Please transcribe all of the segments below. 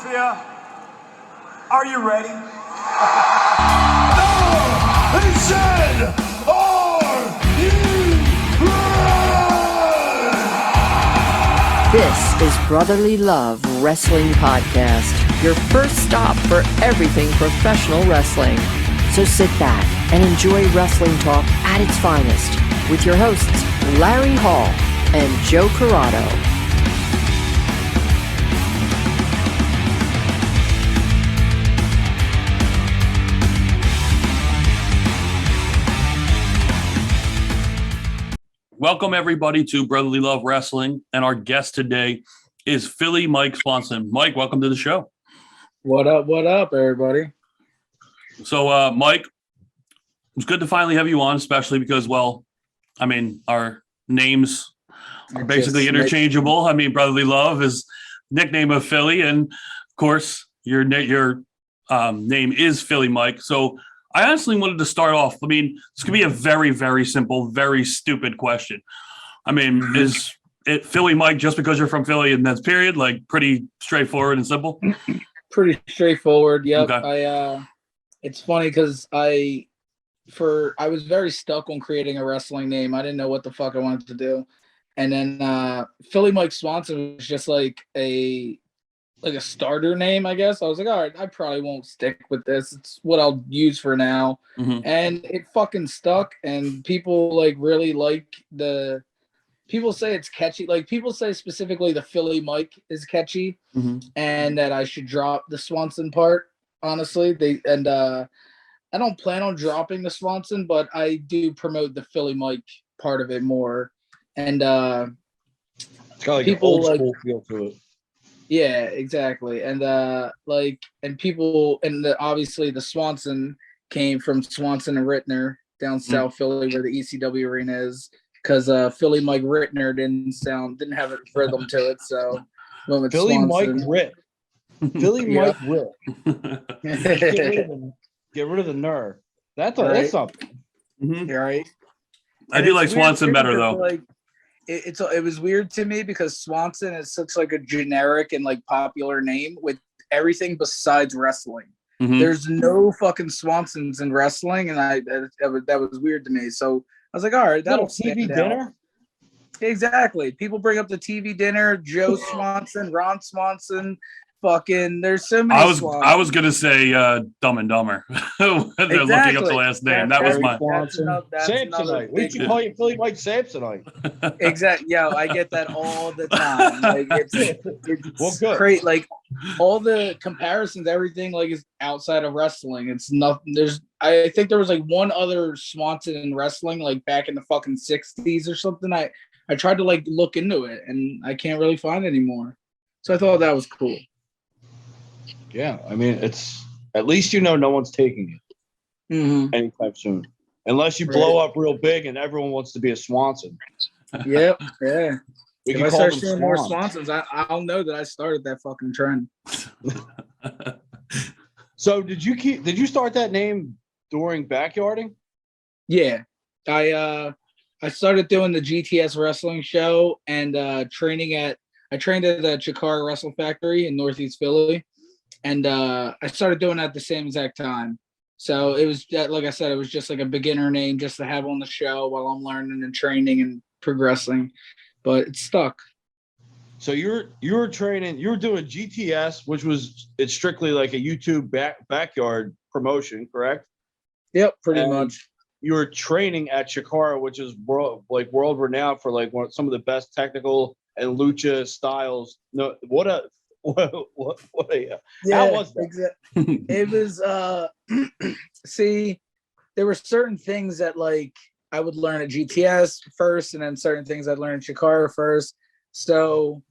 Mafia, are you ready? He said, are you ready? This is Brotherly Love Wrestling Podcast, your first stop for everything professional wrestling. So sit back and enjoy wrestling talk at its finest with your hosts, Larry Hall and Joe Corrado. Welcome, everybody, to Brotherly Love Wrestling, and our guest today is Philly Mike Swanson. Mike, welcome to the show. What up, everybody? So, Mike, it's good to finally have you on, especially because, well, I mean, our names are basically interchangeable. I mean, Brotherly Love is nickname of Philly, and, of course, your name is Philly Mike. So, I honestly wanted to start off. I mean, this could be a very, very simple, very stupid question. I mean, is it Philly Mike just because you're from Philly and that's period? Like pretty straightforward and simple? Pretty straightforward. Yep. Okay. It's funny because I was very stuck on creating a wrestling name. I didn't know what the fuck I wanted to do. And then Philly Mike Swanson was just like a starter name, I guess. I was like, all right, I probably won't stick with this. It's what I'll use for now. Mm-hmm. And it fucking stuck. And people really like people say it's catchy. Like people say specifically the Philly Mike is catchy, and that I should drop the Swanson part. Honestly, I don't plan on dropping the Swanson, but I do promote the Philly Mike part of it more. And it's got like people an old school feel to it. Yeah, exactly. And people, and obviously the Swanson came from Swanson and Rittner down South Philly where the ECW arena is, because Philly Mike Rittner didn't have a rhythm to it, so went with Philly Swanson. Mike Ritt. Philly Mike Ritt. Get rid of the nerve. That's something. Mm-hmm. Right. I do like Swanson better though. It was weird to me because Swanson is such like a generic and like popular name with everything besides wrestling. Mm-hmm. There's no fucking Swansons in wrestling, and that was weird to me. So I was like, all right, that'll TV dinner. Exactly. People bring up the TV dinner. Joe Swanson, Ron Swanson. Fucking, there's so many. I was gonna say Dumb and Dumber. They're looking up the last name. That was my Samsonite. We should call you Philly Mike Samsonite. Exactly. Yeah, I get that all the time. Like it's well, great. Like all the comparisons, everything like is outside of wrestling. It's nothing. I think there was like one other Swanson in wrestling, like back in the fucking 60s or something. I tried to like look into it, and I can't really find it anymore. So I thought that was cool. Yeah, I mean, it's at least no one's taking it anytime soon, unless you blow up real big and everyone wants to be a Swanson. Yep, yeah. If I start seeing more Swansons, I'll know that I started that fucking trend. So did you start that name during backyarding? Yeah, I started doing the GTS wrestling show and I trained at the Chikara Wrestle Factory in Northeast Philly. And I started doing that at the same exact time. So it was, like I said, it was just like a beginner name just to have on the show while I'm learning and training and progressing. But it stuck. So you were training, you were doing GTS, which it's strictly like a YouTube backyard promotion, correct? Yep, pretty much. You were training at Chikara, which is world renowned for like some of the best technical and lucha styles. No, how was that? Exactly. It was see, there were certain things that like I would learn at GTS first, and then certain things I'd learn at Chikara first. So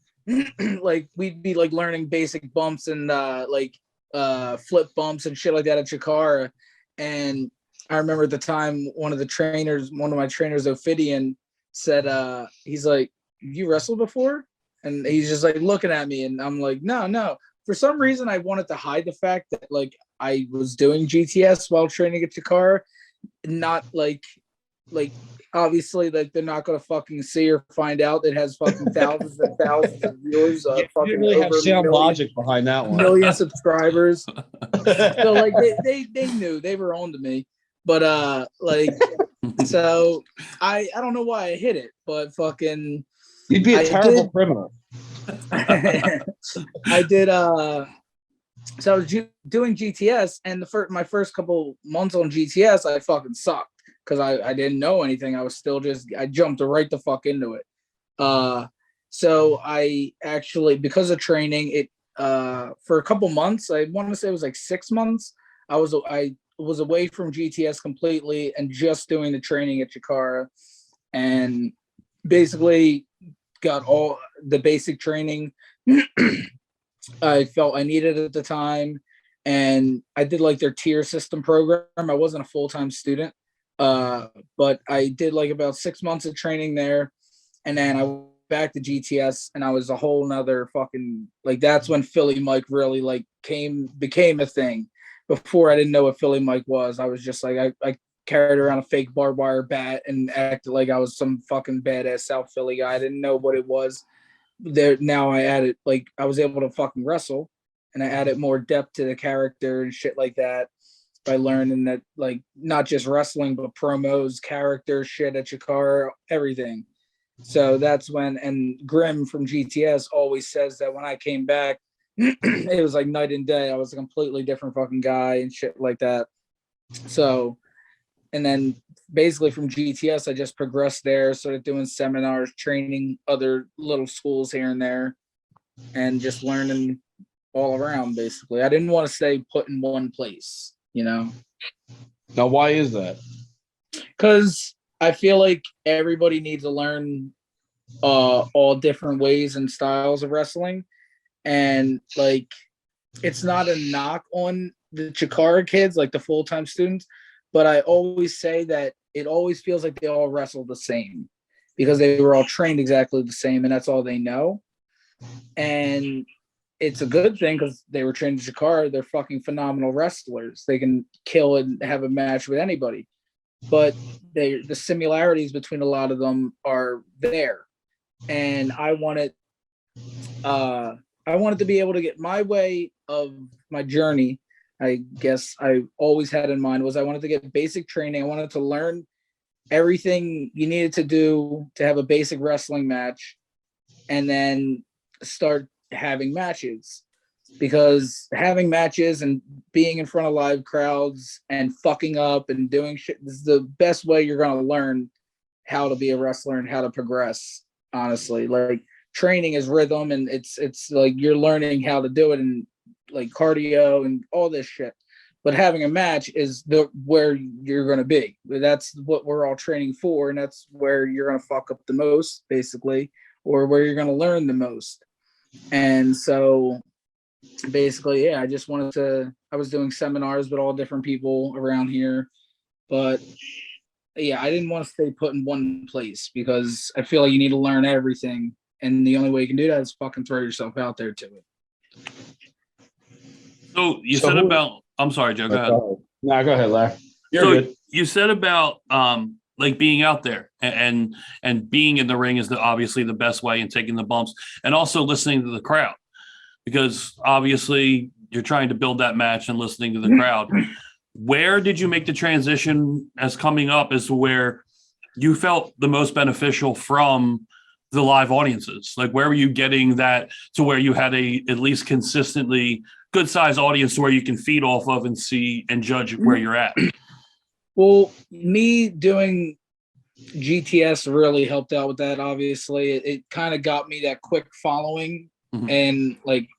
like we'd be like learning basic bumps and flip bumps and shit like that at Chikara. And I remember at the time one of my trainers, Ophidian, said he's like, "You wrestled before?" And he's just like looking at me, and I'm like, no. For some reason, I wanted to hide the fact that like I was doing GTS while training at Chikara, not like like obviously like they're not gonna fucking see or find out it has fucking thousands and thousands of viewers, You fucking really have over sound million, logic behind that one. million subscribers. So like they knew, they were on to me. But like so I don't know why I hit it, but fucking You'd be a I terrible did- criminal. I did so I was doing GTS, and my first couple months on GTS I fucking sucked because I didn't know anything. I was still I jumped right the fuck into it. So I actually, because of training, it for a couple months, I want to say it was like 6 months, I was away from GTS completely and just doing the training at Chikara, and basically got all the basic training I felt I needed at the time. And I did like their tier system program. I wasn't a full-time student, but I did like about 6 months of training there. And then I went back to GTS, and I was a whole nother fucking, like, that's when Philly Mike really like became a thing. Before, I didn't know what Philly Mike was. I was just like, I carried around a fake barbed wire bat and acted like I was some fucking badass South Philly guy. I didn't know what it was. There now I added, like, I was able to fucking wrestle, and I added more depth to the character and shit like that by learning that, like, not just wrestling but promos, character shit at Chikara, everything. So that's when, and Grim from GTS always says that when I came back, it was like night and day. I was a completely different fucking guy and shit like that. So, and then basically from GTS, I just progressed there, started doing seminars, training other little schools here and there, and just learning all around, basically. I didn't want to stay put in one place, you know? Now, why is that? Because I feel like everybody needs to learn all different ways and styles of wrestling. And, like, it's not a knock on the Chikara kids, like the full-time students, but I always say that it always feels like they all wrestle the same because they were all trained exactly the same, and that's all they know. And it's a good thing because they were trained in Chikara. They're fucking phenomenal wrestlers. They can kill and have a match with anybody. But the similarities between a lot of them are there. And I wanted to be able to get my way of my journey. I guess I always had in mind was I wanted to get basic training. I wanted to learn everything you needed to do to have a basic wrestling match, and then start having matches, because having matches and being in front of live crowds and fucking up and doing shit is the best way you're going to learn how to be a wrestler and how to progress. Honestly, like, training is rhythm, and it's like you're learning how to do it, and like cardio and all this shit. But having a match is where you're going to be. That's what we're all training for, and that's where you're going to fuck up the most, basically, or where you're going to learn the most. And so basically, yeah, I was doing seminars with all different people around here, but yeah, I didn't want to stay put in one place because I feel like you need to learn everything, and the only way you can do that is fucking throw yourself out there to it. So you said about, I'm sorry, Joe, go ahead. No, go ahead, Larry. You're good. You said about like being out there and being in the ring is obviously the best way, and taking the bumps, and also listening to the crowd, because obviously you're trying to build that match and listening to the crowd. Where did you make the transition as coming up as to where you felt the most beneficial from the live audiences? Like, where were you getting that to where you had at least consistently good size audience to where you can feed off of and see and judge where you're at? Well, me doing GTS really helped out with that. Obviously, it kind of got me that quick following. Mm-hmm. And like,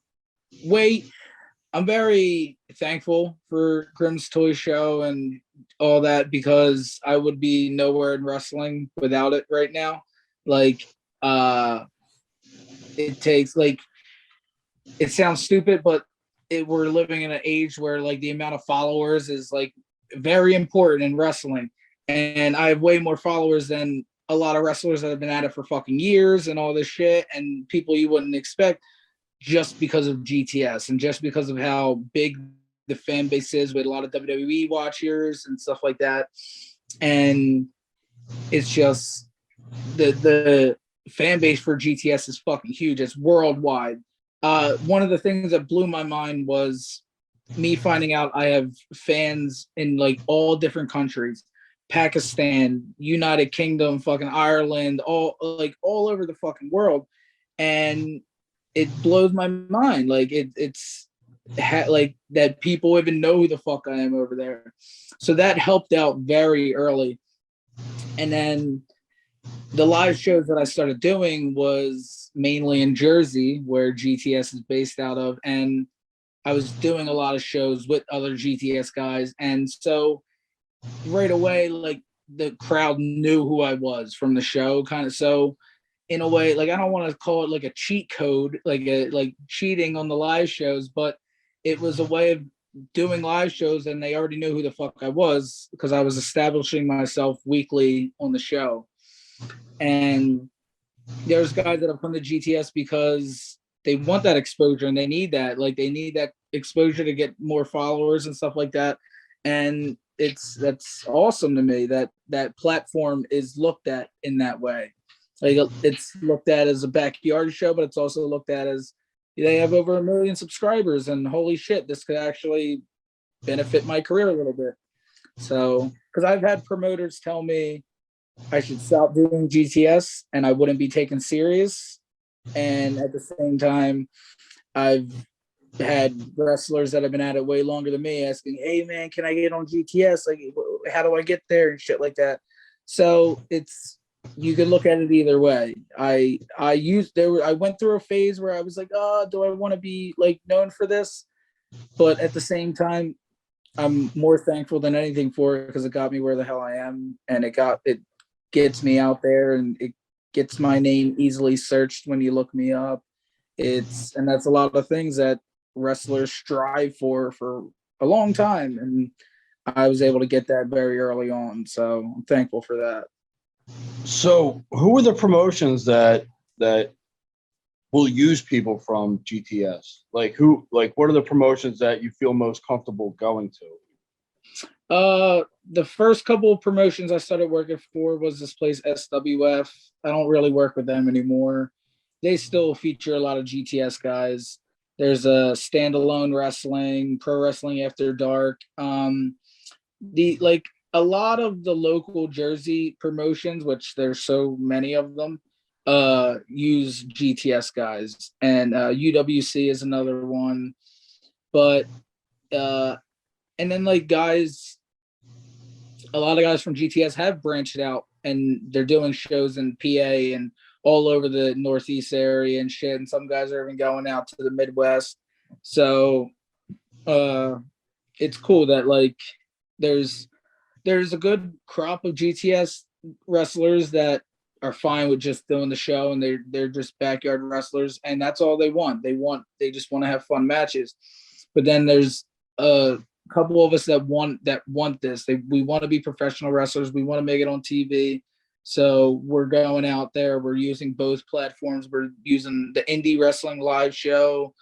I'm very thankful for Grimm's Toy Show and all that, because I would be nowhere in wrestling without it right now. Like, it takes, like, it sounds stupid, but we're living in an age where, like, the amount of followers is, like, very important in wrestling. And I have way more followers than a lot of wrestlers that have been at it for fucking years and all this shit, and people you wouldn't expect, just because of GTS and just because of how big the fan base is with a lot of WWE watchers and stuff like that. And it's just the fan base for GTS is fucking huge. It's worldwide. One of the things that blew my mind was me finding out I have fans in like all different countries, Pakistan, United Kingdom, fucking Ireland, all over the fucking world, and it blows my mind. Like it's like that people even know who the fuck I am over there. So that helped out very early. And then the live shows that I started doing was mainly in Jersey, where GTS is based out of, and I was doing a lot of shows with other GTS guys. And so right away, like the crowd knew who I was from the show, kind of. So in a way, like I don't want to call it like a cheat code, like cheating on the live shows, but it was a way of doing live shows, and they already knew who the fuck I was because I was establishing myself weekly on the show. And there's guys that have come to GTS because they want that exposure and they need that. Like they need that exposure to get more followers and stuff like that. And that's awesome to me that that platform is looked at in that way. Like it's looked at as a backyard show, but it's also looked at as they have over 1 million subscribers, and holy shit, this could actually benefit my career a little bit. So, because I've had promoters tell me I should stop doing GTS and I wouldn't be taken serious. And at the same time, I've had wrestlers that have been at it way longer than me asking, "Hey man, can I get on GTS? Like, how do I get there?" and shit like that. So it's, you could look at it either way. I went through a phase where I was like, "Oh, do I want to be like known for this?" But at the same time, I'm more thankful than anything for it because it got me where the hell I am, and it gets me out there, and it gets my name easily searched when you look me up. And that's a lot of things that wrestlers strive for a long time, and I was able to get that very early on. So I'm thankful for that. So who are the promotions that will use people from GTS? Like what are the promotions that you feel most comfortable going to? The first couple of promotions I started working for was this place, SWF. I don't really work with them anymore. They still feature a lot of GTS guys. There's a Standalone Wrestling, Pro Wrestling After Dark. A lot of the local Jersey promotions, which there's so many of them, use GTS guys, and UWC is another one. But and then like guys, a lot of guys from GTS have branched out and they're doing shows in PA and all over the Northeast area and shit. And some guys are even going out to the Midwest. So it's cool that like there's a good crop of GTS wrestlers that are fine with just doing the show, and they're just backyard wrestlers, and that's all they want. They just want to have fun matches. But then there's a couple of us that want this. We want to be professional wrestlers. We want to make it on TV. So we're going out there. We're using both platforms. We're using the indie wrestling live show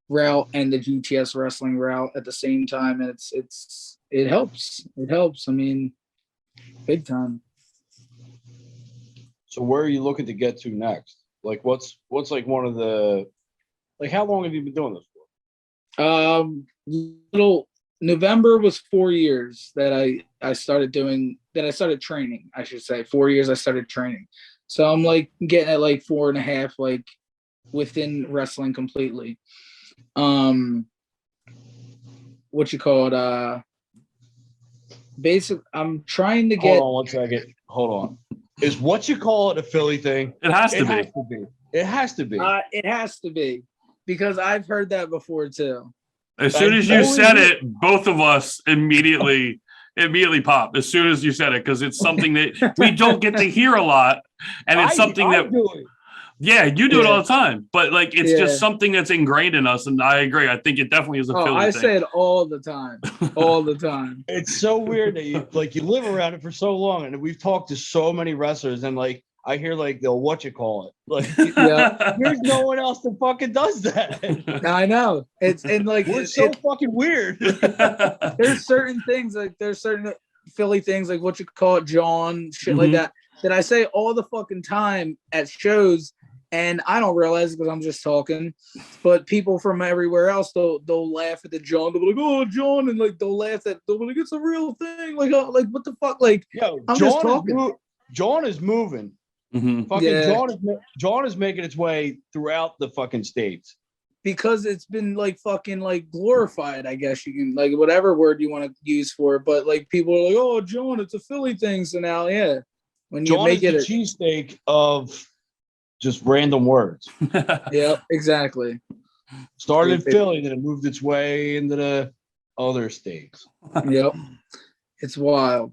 route and the GTS wrestling route at the same time, and it helps. It helps. I mean, big time. So where are you looking to get to next? Like what's like one of the, like how long have you been doing this for? November was 4 years that I started training, I should say. 4 years I started training. So I'm like getting at like 4.5, like within wrestling completely. What you call it? I'm trying to get. Hold on 1 second. Hold on. Is what you call it a Philly thing? It has to be. It has to be. It has to be, because I've heard that before too. As soon as you said it, both of us immediately popped. As soon as you said it, because it's something that we don't get to hear a lot, and it's something that. Yeah, you do it all the time, but like it's just something that's ingrained in us, and I agree. I think it definitely is a Philly thing. I say it all the time, all the time. It's so weird that you live around it for so long, and we've talked to so many wrestlers, and like I hear like the what you call it, like there's no one else that fucking does that. I know it's so fucking weird. There's certain things, like there's certain Philly things like what you call it, John, shit like that I say all the fucking time at shows, and I don't realize it because I'm just talking. But people from everywhere else, they'll laugh at the John. They'll be like, "Oh, John," and like they'll laugh at. They'll be like, "It's a real thing." Like, oh, like what the fuck? Like, Yo, I'm just talking. John is moving. Fucking Yeah. John is making its way throughout the fucking states. Because it's been like fucking like glorified, I guess you can like whatever word you want to use for it, but like people are like, "Oh, John, it's a Philly thing." So now, yeah, when you John make is the cheesesteak of just random words. Yeah, exactly. Started in Philly, then it moved its way into the other states. Yep, it's wild.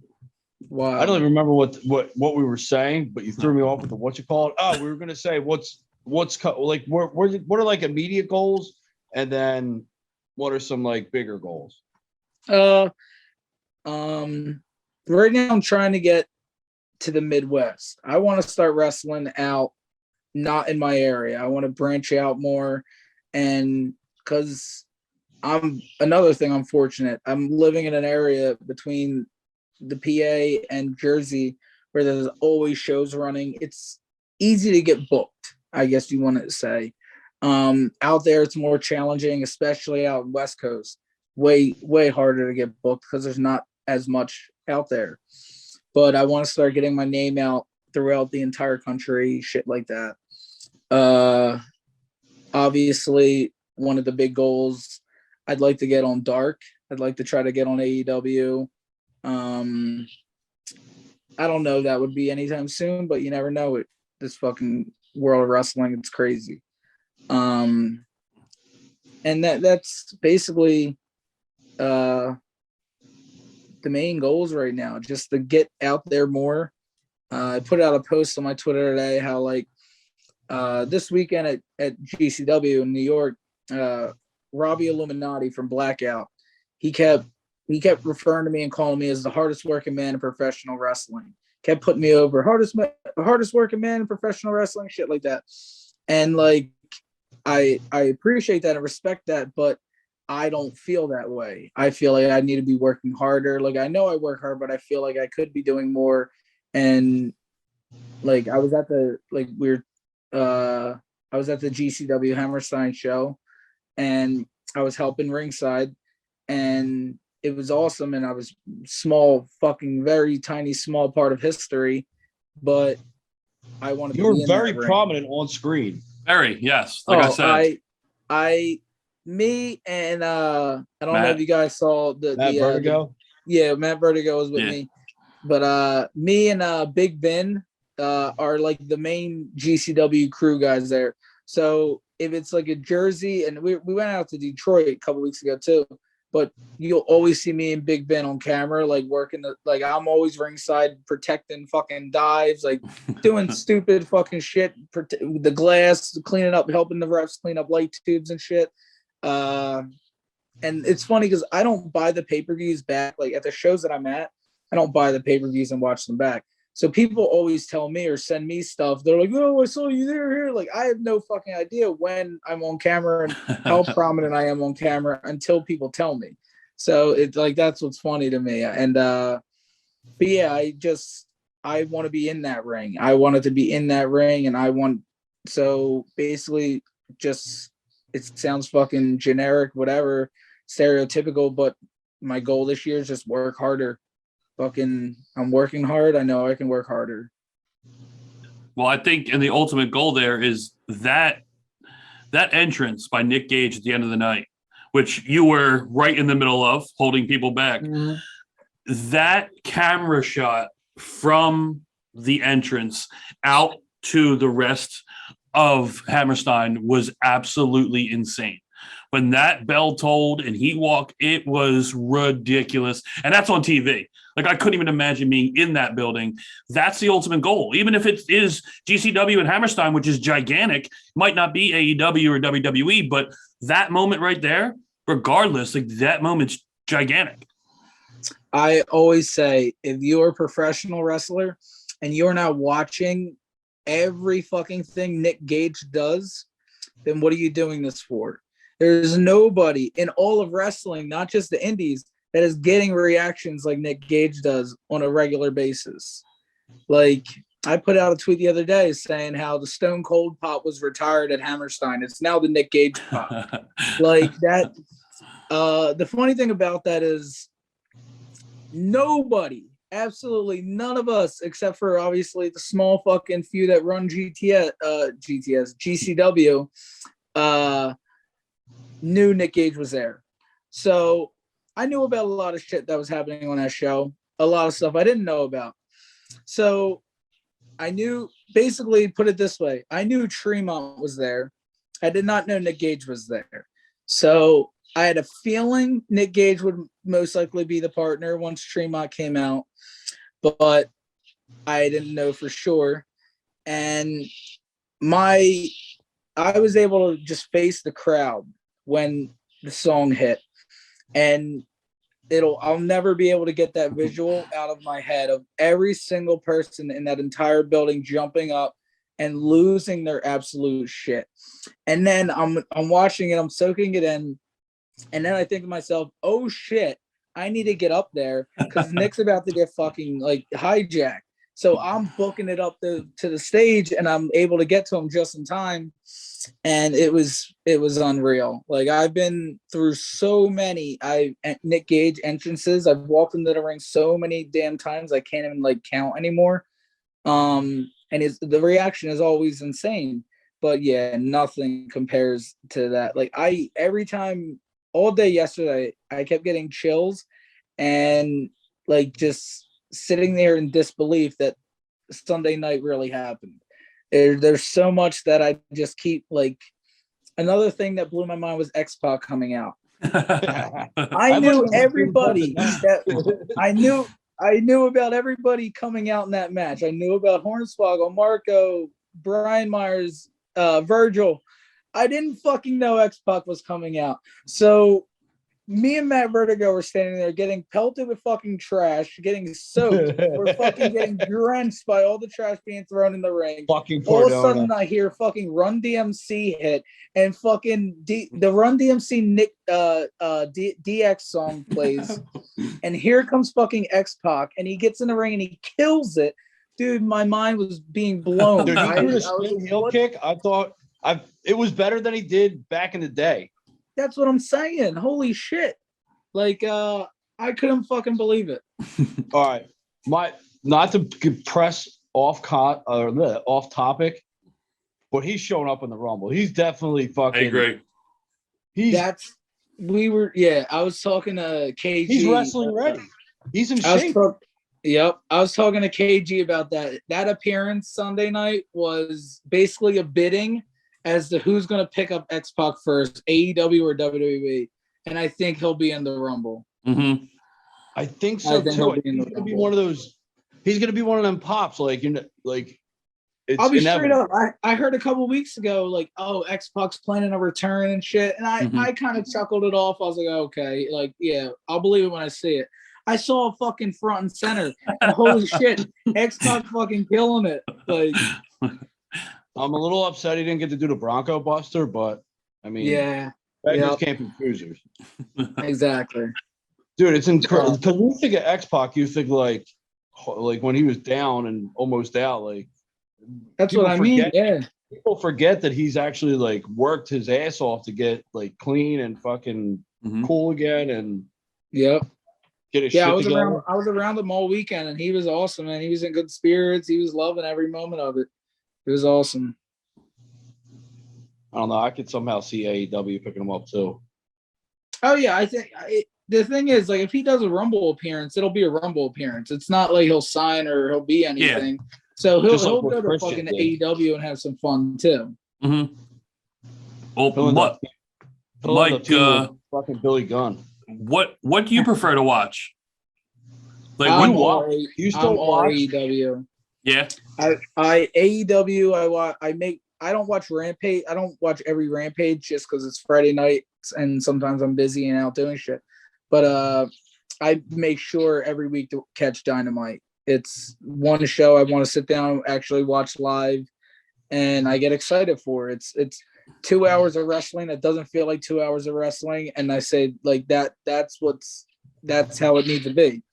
I don't even remember what we were saying, but you threw me off with the what you call it. Oh, we were gonna say what are like immediate goals, and then what are some like bigger goals? Right now I'm trying to get to the Midwest. I want to start wrestling out, not in my area. I want to branch out more, and because I'm fortunate. I'm living in an area between the PA and Jersey where there's always shows running. It's easy to get booked, I guess you want to say. Out there, it's more challenging, especially out West Coast. Way harder to get booked because there's not as much out there. But I want to start getting my name out throughout the entire country, shit like that. Obviously, one of the big goals, I'd like to get on Dark. I'd like to try to get on AEW. I don't know if that would be anytime soon, but you never know. This fucking world of wrestling, it's crazy. And that's basically the main goals right now, just to get out there more. I put out a post on my Twitter today how like this weekend at GCW in New York, Robbie Illuminati from Blackout, he kept referring to me and calling me as the hardest working man in professional wrestling. Kept putting me over, hardest working man in professional wrestling, shit like that. And like, I appreciate that and respect that, but I don't feel that way. I feel like I need to be working harder. Like, I know I work hard, but I feel like I could be doing more. And like, I was at the GCW Hammerstein show, and I was helping ringside, and it was awesome. And I was very tiny, small part of history, but I wanted to be in that ring. You were very prominent on screen. Very, yes. Like I said, me and I don't know if you guys saw Matt Vertigo. Matt Vertigo was with me, but me and Big Ben are like the main GCW crew guys there. So if it's like a Jersey, and we went out to Detroit a couple weeks ago too, but you'll always see me and Big Ben on camera, like working like I'm always ringside protecting fucking dives, like doing stupid fucking shit, the glass, cleaning up, helping the refs clean up light tubes and shit. And it's funny because I don't buy the pay-per-views back. Like at the shows that I'm at, I don't buy the pay-per-views and watch them back. So people always tell me or send me stuff. They're like, "Oh, I saw you there here." Like I have no fucking idea when I'm on camera and how prominent I am on camera until people tell me. So it's like that's what's funny to me. And but yeah, I want to be in that ring. I wanted to be in that ring, and so basically just it sounds fucking generic, whatever, stereotypical, but my goal this year is just work harder. I'm working hard. I know I can work harder. Well, I think, and the ultimate goal there is that entrance by Nick Gage at the end of the night, which you were right in the middle of, holding people back. Mm-hmm. That camera shot from the entrance out to the rest of Hammerstein was absolutely insane. When that bell tolled and he walked, it was ridiculous. And that's on TV. Like, I couldn't even imagine being in that building. That's the ultimate goal. Even if it is GCW and Hammerstein, which is gigantic, might not be AEW or WWE, but that moment right there, regardless, like that moment's gigantic. I always say, if you're a professional wrestler and you're not watching every fucking thing Nick Gage does, then what are you doing this for? There's nobody in all of wrestling, not just the indies, that is getting reactions like Nick Gage does on a regular basis. Like, I put out a tweet the other day saying how the Stone Cold pop was retired at Hammerstein. It's now the Nick Gage pop. Like that. The funny thing about that is nobody, absolutely none of us, except for obviously the small fucking few that run GCW, knew Nick Gage was there. So I knew about a lot of shit that was happening on that show. A lot of stuff I didn't know about. So I knew, basically, put it this way, I knew Tremont was there. I did not know Nick Gage was there. So I had a feeling Nick Gage would most likely be the partner once Tremont came out, but I didn't know for sure. And I was able to just face the crowd when the song hit, and I'll never be able to get that visual out of my head of every single person in that entire building jumping up and losing their absolute shit. And then I'm watching it, I'm soaking it in, and then I think to myself, oh shit, I need to get up there because Nick's about to get fucking like hijacked. So I'm booking it up to the stage, and I'm able to get to him just in time. And it was unreal. Like, I've been through so many Nick Gage entrances. I've walked into the ring so many damn times I can't even like count anymore. And the reaction is always insane. But yeah, nothing compares to that. Like, every time, all day yesterday, I kept getting chills and like just sitting there in disbelief that Sunday night really happened. There's so much that I just keep like. Another thing that blew my mind was X-Pac coming out. I knew everybody that I knew about everybody coming out in that match. I knew about Hornswoggle, Marco, Brian Myers, Virgil. I didn't fucking know X-Pac was coming out. So me and Matt Vertigo were standing there getting pelted with fucking trash, getting soaked. We're fucking getting drenched by all the trash being thrown in the ring. Fucking all of a Cardona. sudden I hear fucking Run DMC hit and fucking the Run DMC Nick DX song plays. And here comes fucking X-Pac, and he gets in the ring and he kills it. Dude, my mind was being blown. Dude, he threw the spin heel kick. I thought it was better than he did back in the day. That's what I'm saying. Holy shit. Like, I couldn't fucking believe it. All right. Not to press off topic, but he's showing up in the Rumble. He's definitely fucking. I agree. I was talking to KG. He's wrestling ready. He's in shape. I was talking to KG about that. That appearance Sunday night was basically a bidding as to who's going to pick up X-Pac first, AEW or WWE. And I think he'll be in the Rumble. Mm-hmm. I think so too. He's going to be one of those. He's going to be one of them pops. Like, it's I'll be inevitable. straight up. I heard a couple weeks ago, like, oh, X-Pac's planning a return and shit. And I kind of chuckled it off. I was like, okay, like, yeah, I'll believe it when I see it. I saw a fucking front and center. And holy shit, X-Pac fucking killing it. Like, I'm a little upset he didn't get to do the Bronco Buster, but I mean, yeah, beggars can't be choosers. Exactly. Dude, it's incredible. Because when you think of X-Pac, you think like when he was down and almost out, like that's what I mean. Yeah. People forget that he's actually like worked his ass off to get like clean and fucking cool again and get his shit together. I was around him all weekend and he was awesome, and he was in good spirits. He was loving every moment of it. It was awesome. I don't know. I could somehow see AEW picking him up too. Oh yeah, I think the thing is, like, if he does a Rumble appearance, it'll be a Rumble appearance. It's not like he'll sign or he'll be anything. Yeah. So he'll go to fucking AEW and have some fun too. Mm-hmm. Well, Mike, fucking Billy Gunn. What do you prefer to watch? Like, you still watch AEW? Yeah. I AEW. I don't watch Rampage. I don't watch every Rampage just because it's Friday nights and sometimes I'm busy and out doing shit. But I make sure every week to catch Dynamite. It's one show I want to sit down and actually watch live, and I get excited for it. It's 2 hours of wrestling that doesn't feel like 2 hours of wrestling, and I say like that. That's what's that's how it needs to be.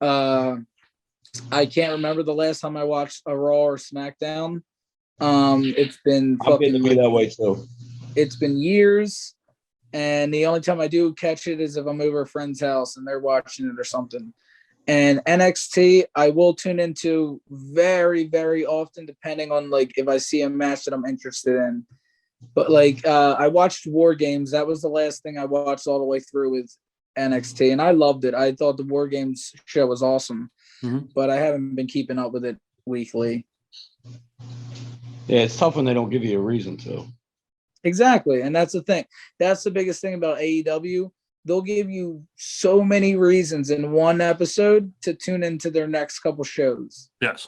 I can't remember the last time I watched a Raw or SmackDown. It's been I'm getting to be that way too. It's been years, and the only time I do catch it is if I'm over a friend's house and they're watching it or something. And NXT, I will tune into very, very often, depending on like if I see a match that I'm interested in. But like I watched War Games. That was the last thing I watched all the way through with NXT, and I loved it. I thought the War Games show was awesome, but I haven't been keeping up with it weekly. Yeah, it's tough when they don't give you a reason to. Exactly, and that's the thing. That's the biggest thing about AEW. They'll give you so many reasons in one episode to tune into their next couple shows. Yes.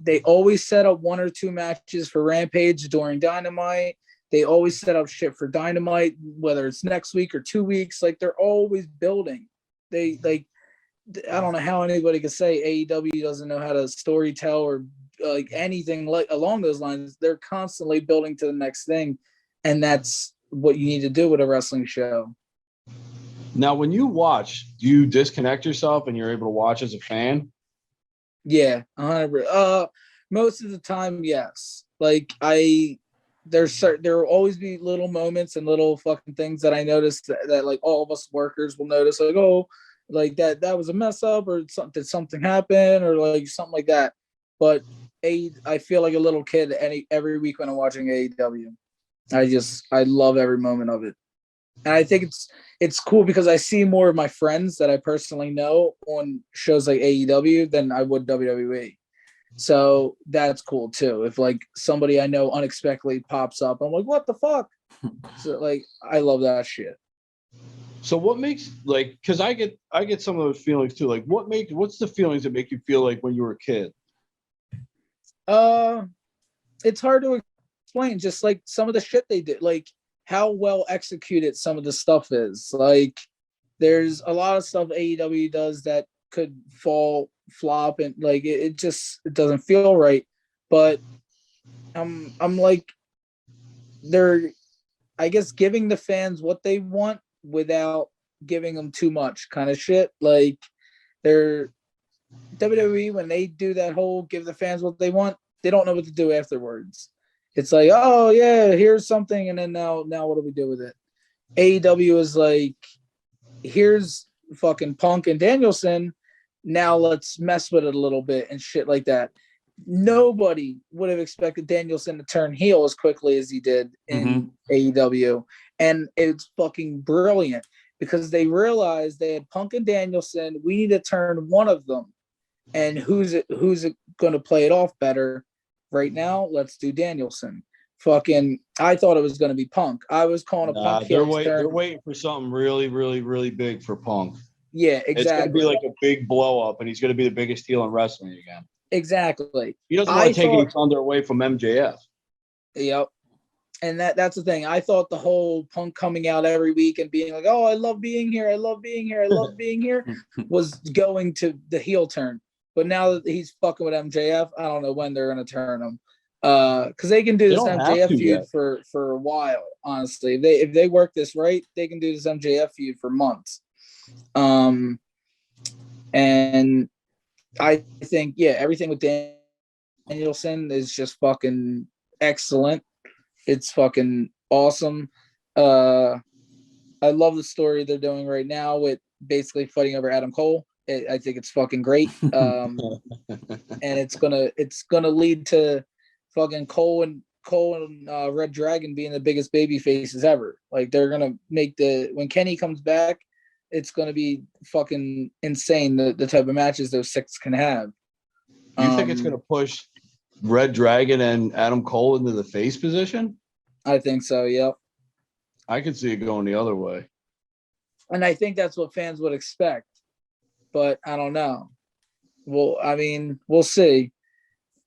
They always set up 1 or 2 matches for Rampage during Dynamite. They always set up shit for Dynamite, whether it's next week or 2 weeks. Like, they're always building. They like, I don't know how anybody could say AEW doesn't know how to story tell or like anything like along those lines. They're constantly building to the next thing, and that's what you need to do with a wrestling show. Now, when you watch, do you disconnect yourself and you're able to watch as a fan? Yeah, 100%. Most of the time, yes. Like there will always be little moments and little fucking things that I notice that like all of us workers will notice, like, oh, like that was a mess up, or did something happen, or like something like that. But I feel like a little kid every week when I'm watching AEW. I love every moment of it. And I think it's cool because I see more of my friends that I personally know on shows like AEW than I would WWE. So that's cool too. If like somebody I know unexpectedly pops up, I'm like, what the fuck? So like, I love that shit. So what makes like, cause I get some of those feelings too. Like what's the feelings that make you feel like when you were a kid? It's hard to explain. Just like some of the shit they did, like how well executed some of the stuff is. Like there's a lot of stuff AEW does that could flop, and like it doesn't feel right. But I'm like, they're, I guess, giving the fans what they want without giving them too much kind of shit. Like they're WWE, when they do that whole give the fans what they want, they don't know what to do afterwards. It's like, oh yeah, here's something, and then now what do we do with it? AEW is like, here's fucking Punk and Danielson. Now let's mess with it a little bit and shit like that. Nobody would have expected Danielson to turn heel as quickly as he did in AEW. And it's fucking brilliant because they realized they had Punk and Danielson. We need to turn one of them. And who's it going to play it off better? Right now, let's do Danielson. Fucking, I thought it was going to be Punk. I was calling a Punk. They're waiting for something really, really, really big for Punk. Yeah, exactly. It's going to be like a big blow up, and he's going to be the biggest heel in wrestling again. Exactly. He doesn't want to take any thunder away from MJF. Yep. And that's the thing. I thought the whole Punk coming out every week and being like, oh, I love being here. I love being here. I love being here was going to the heel turn. But now that he's fucking with MJF, I don't know when they're going to turn him. Because they can do this MJF feud for a while, honestly. If they work this right, they can do this MJF feud for months. And I think, yeah, everything with Danielson is just fucking excellent. It's fucking awesome. I love the story they're doing right now with basically fighting over Adam Cole. I think it's fucking great. And it's gonna lead to fucking Cole and Red Dragon being the biggest baby faces ever. Like they're gonna make when Kenny comes back, it's gonna be fucking insane the type of matches those 6 can have. You think it's gonna push Red Dragon and Adam Cole into the face position? I think so, yep. I could see it going the other way. And I think that's what fans would expect. But I don't know. Well, I mean, we'll see.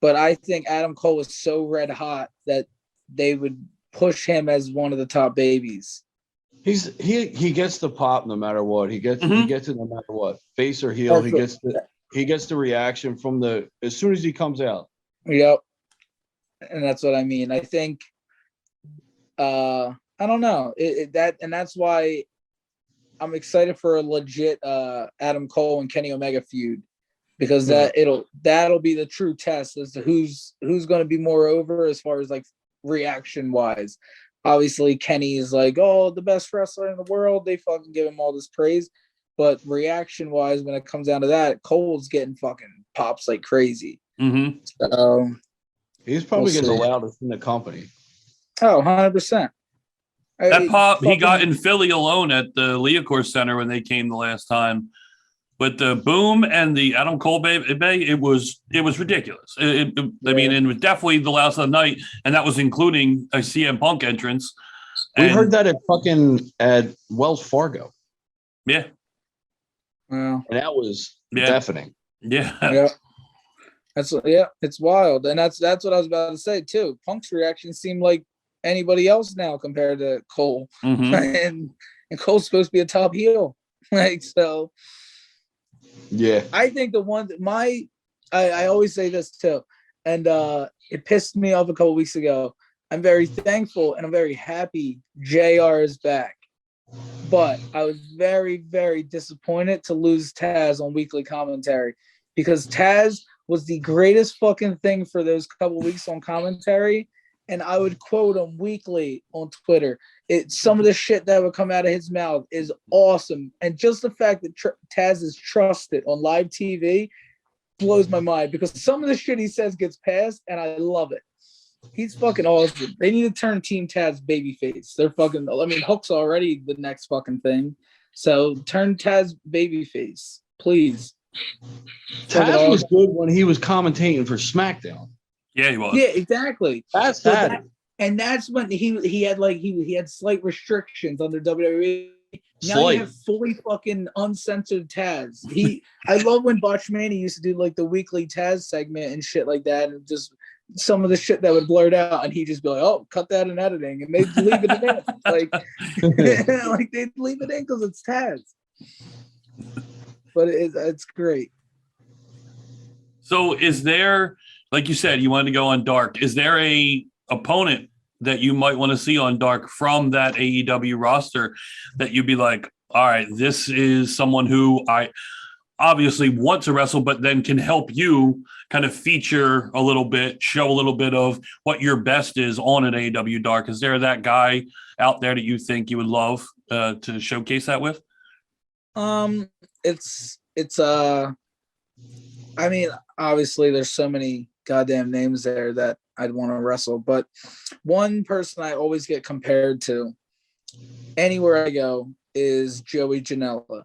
But I think Adam Cole is so red hot that they would push him as one of the top babies. He gets the pop no matter what. He gets it no matter what. Face or heel, he gets the reaction from as soon as he comes out. Yep. And that's what I mean. I think I don't know. That's why I'm excited for a legit Adam Cole and Kenny Omega feud, because that'll be the true test as to who's going to be more over as far as like reaction wise. Obviously, Kenny is like, oh, the best wrestler in the world. They fucking give him all this praise. But reaction wise, when it comes down to that, Cole's getting fucking pops like crazy. Mm-hmm. So he's probably getting the loudest in the company. Oh, 100%. That pop he got in Philly alone at the Leocore Center when they came the last time. With the boom and the Adam Cole baby, it was ridiculous. I mean, it was definitely the last of the night, and that was including a CM Punk entrance. We heard that at Wells Fargo. Yeah. Wow. And that was deafening. Yeah. Yeah. It's wild. And that's what I was about to say too. Punk's reaction seemed like anybody else now compared to Cole. Mm-hmm. and Cole's supposed to be a top heel. Like, so yeah. I think the one that I always say this too, and it pissed me off a couple weeks ago. I'm very thankful and I'm very happy JR is back. But I was very, very disappointed to lose Taz on weekly commentary, because Taz was the greatest fucking thing for those couple weeks on commentary. And I would quote him weekly on Twitter. Some of the shit that would come out of his mouth is awesome. And just the fact that Taz is trusted on live TV blows my mind, because some of the shit he says gets passed, and I love it. He's fucking awesome. They need to turn Team Taz babyface. They're fucking, I mean, Hook's already the next fucking thing. So turn Taz babyface, please. Taz was good when he was commentating for SmackDown. Yeah, he was. Yeah, exactly. That's and that's when he had slight restrictions under WWE. Now you have fully fucking uncensored Taz. I love when Botchmania used to do like the weekly Taz segment and shit like that, and just some of the shit that would blurt out, and he'd just be like, "Oh, cut that in editing," and they'd leave it in, like, like they'd leave it in because it's Taz. But it's great. So, is there, like you said, you wanted to go on Dark? Is there a opponent that you might want to see on Dark from that AEW roster that you'd be like, all right, this is someone who I obviously want to wrestle, but then can help you kind of feature a little bit, show a little bit of what your best is on an AEW Dark? Is there that guy out there that you think you would love to showcase that with? I mean, obviously there's so many goddamn names there that I'd want to wrestle, but one person I always get compared to anywhere I go is Joey Janela.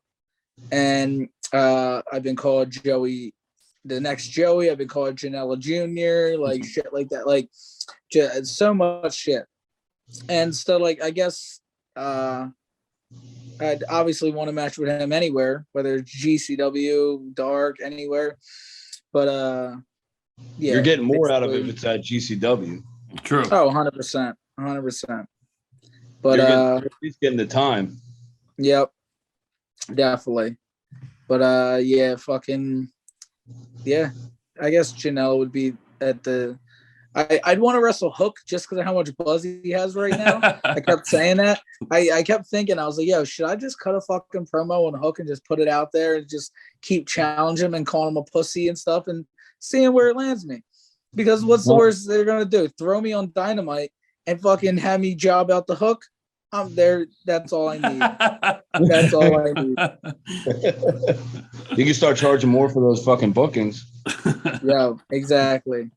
And I've been called Joey, the next Joey. I've been called Janela Jr., like shit like that, like so much shit. And so, like, I guess I'd obviously want to match with him anywhere, whether it's GCW, Dark, anywhere. But yeah, you're getting more out of it if it's at GCW. True. Oh, 100%, 100%. But he's getting the time. Yep, definitely. But yeah, fucking yeah. I guess Janelle would be at the. I'd want to wrestle Hook just because of how much buzz he has right now. I kept saying that. I kept thinking, I was like, yo, should I just cut a fucking promo on Hook and just put it out there and just keep challenging him and calling him a pussy and stuff and seeing where it lands me? Because what's the worst they're going to do? Throw me on Dynamite and fucking have me job out the Hook? I'm there. That's all I need. That's all I need. You can start charging more for those fucking bookings. Yeah, exactly.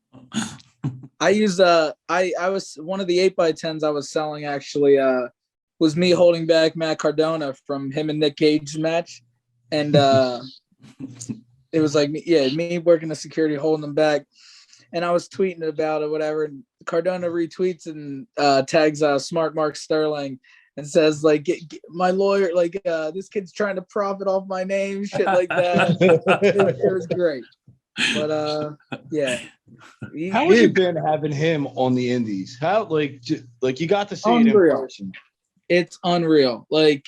I used I was one of the 8x10s I was selling actually was me holding back Matt Cardona from him and Nick Gage's match, and it was like me working the security holding them back, and I was tweeting about it whatever, and Cardona retweets and tags Smart Mark Sterling and says like get my lawyer, like this kid's trying to profit off my name, shit like that. It was great. But yeah. How has it been having him on the indies? How like you got to see it in person? It's unreal. Like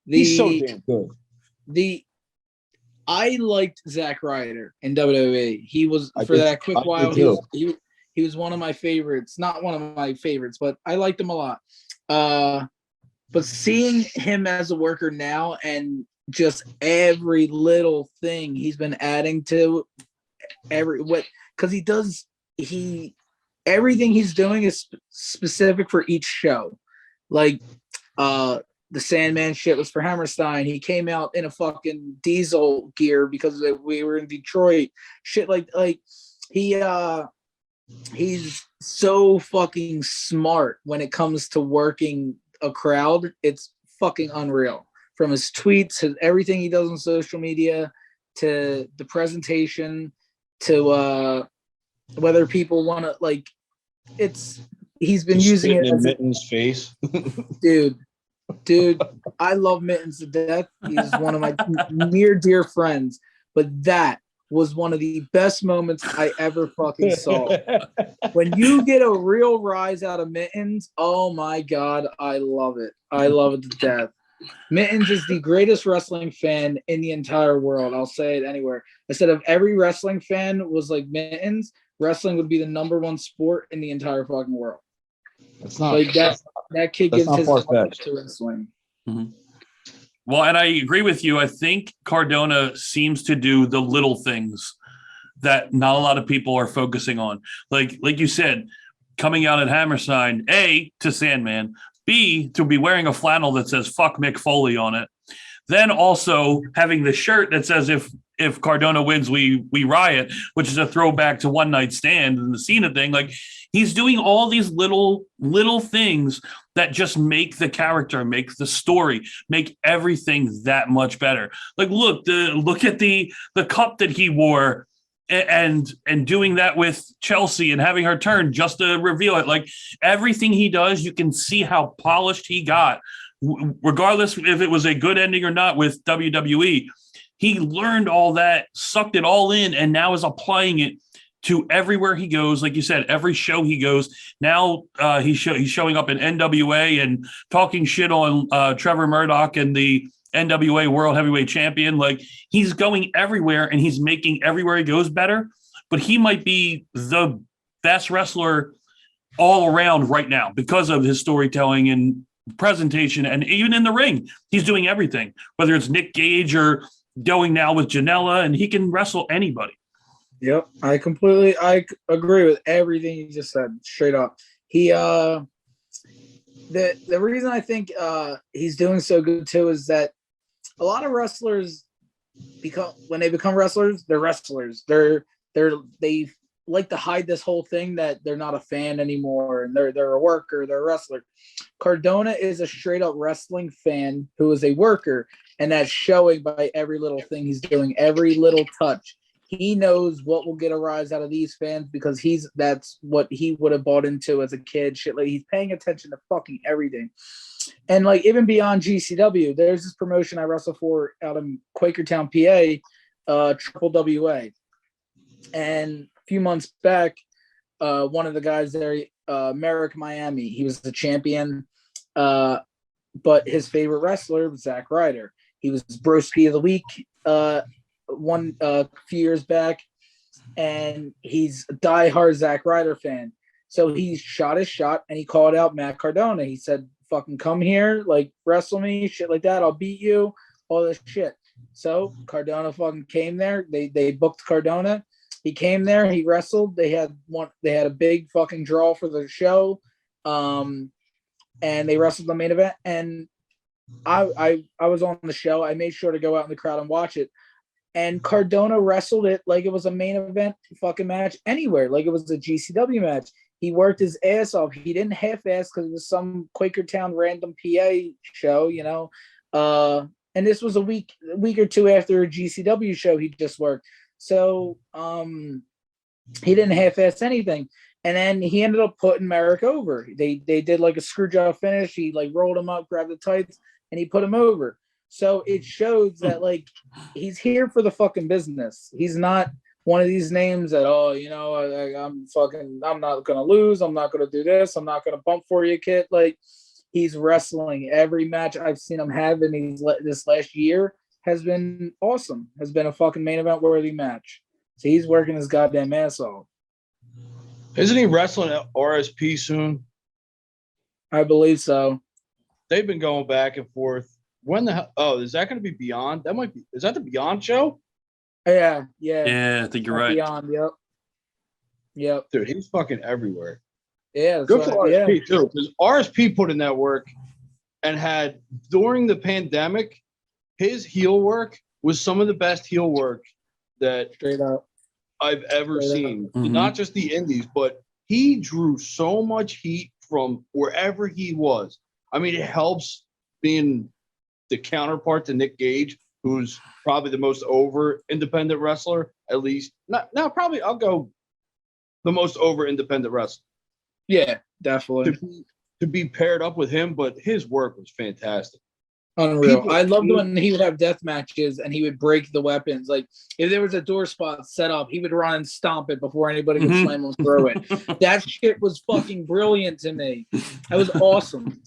he's so damn good. I liked Zack Ryder in WWE. He was that quick while. He was one of my favorites. Not one of my favorites, but I liked him a lot. But seeing him as a worker now and just every little thing he's been adding to because everything he's doing is specific for each show. Like the Sandman shit was for Hammerstein. He came out in a fucking diesel gear because we were in Detroit. Shit like he's so fucking smart when it comes to working a crowd. It's fucking unreal. From his tweets to everything he does on social media to the presentation to whether people want to like he's been using it in Mitten's face. Dude, I love Mittens to death. He's one of my near dear friends, but that was one of the best moments I ever fucking saw. When you get a real rise out of Mittens, oh my God, I love it. I love it to death. Mittens is the greatest wrestling fan in the entire world. I'll say it anywhere. I said if every wrestling fan was like Mittens, wrestling would be the number one sport in the entire fucking world. It's not like that kid gives his life to wrestling. Mm-hmm. Well, and I agree with you. I think Cardona seems to do the little things that not a lot of people are focusing on. Like you said, coming out at Hammerstein, A, to Sandman, B, to be wearing a flannel that says "fuck Mick Foley" on it. Then also having the shirt that says if Cardona wins, we riot, which is a throwback to One Night Stand and the Cena thing. Like he's doing all these little things that just make the character, make the story, make everything that much better. Like look at the cup that he wore and doing that with Chelsea and having her turn just to reveal it. Like everything he does, you can see how polished he got, regardless if it was a good ending or not with WWE. He learned all that, sucked it all in, and now is applying it to everywhere he goes. Like you said, every show he goes. Now he's showing up in NWA and talking shit on Trevor Murdoch and the NWA World Heavyweight Champion. Like he's going everywhere and he's making everywhere he goes better. But he might be the best wrestler all around right now because of his storytelling and presentation, and even in the ring, he's doing everything. Whether it's Nick Gage or going now with Janela, and he can wrestle anybody. Yep, I agree with everything you just said. Straight up, he the reason I think he's doing so good too is that a lot of wrestlers when they become wrestlers, they're wrestlers. They like to hide this whole thing that they're not a fan anymore and they're a worker, they're a wrestler. Cardona is a straight up wrestling fan who is a worker, and that's showing by every little thing he's doing, every little touch. He knows what will get a rise out of these fans because that's what he would have bought into as a kid. Shit, like he's paying attention to fucking everything. And like even beyond GCW, there's this promotion I wrestle for out in Quakertown, PA, Triple WA. And a few months back, one of the guys there, Merrick Miami, he was the champion, but his favorite wrestler was Zack Ryder. He was Broski of the Week a few years back, and he's a diehard Zack Ryder fan. So he shot his shot and he called out Matt Cardona. He said, fucking come here, like wrestle me, shit like that. I'll beat you, all this shit. So Cardona fucking came there. They booked Cardona. He came there, he wrestled. They had a big fucking draw for the show. And they wrestled the main event. And I was on the show. I made sure to go out in the crowd and watch it. And Cardona wrestled it like it was a main event fucking match anywhere, like it was a GCW match. He worked his ass off. He didn't half-ass because it was some Quakertown random PA show, you know. And this was a week or two after a GCW show he just worked. So he didn't half-ass anything. And then he ended up putting Merrick over. They did like a screw job finish. He like rolled him up, grabbed the tights, and he put him over. So it shows that like he's here for the fucking business. He's not one of these names that, I'm not gonna lose. I'm not gonna do this. I'm not gonna bump for you, kid. Like he's wrestling. Every match I've seen him have in this last year has been awesome. Has been a fucking main event worthy match. So he's working his goddamn ass off. Isn't he wrestling at RSP soon? I believe so. they've been going back and forth. When the hell? Oh, is that going to be Beyond? That might be. Is that the Beyond show? Yeah. Yeah, I think you're right. Beyond. Yep. Dude, he's fucking everywhere. Yeah. Good for RSP too, because RSP put in that work and had during the pandemic, his heel work was some of the best heel work that Straight up I've ever seen. Mm-hmm. Not just the indies, but he drew so much heat from wherever he was. I mean, it helps being the counterpart to Nick Gage, who's probably the most over independent wrestler, at least. Probably I'll go the most over independent wrestler. Yeah, definitely. To be paired up with him, but his work was fantastic. Unreal. I loved when he would have death matches and he would break the weapons. Like if there was a door spot set up, he would run and stomp it before anybody could slam him through it. That shit was fucking brilliant to me. That was awesome.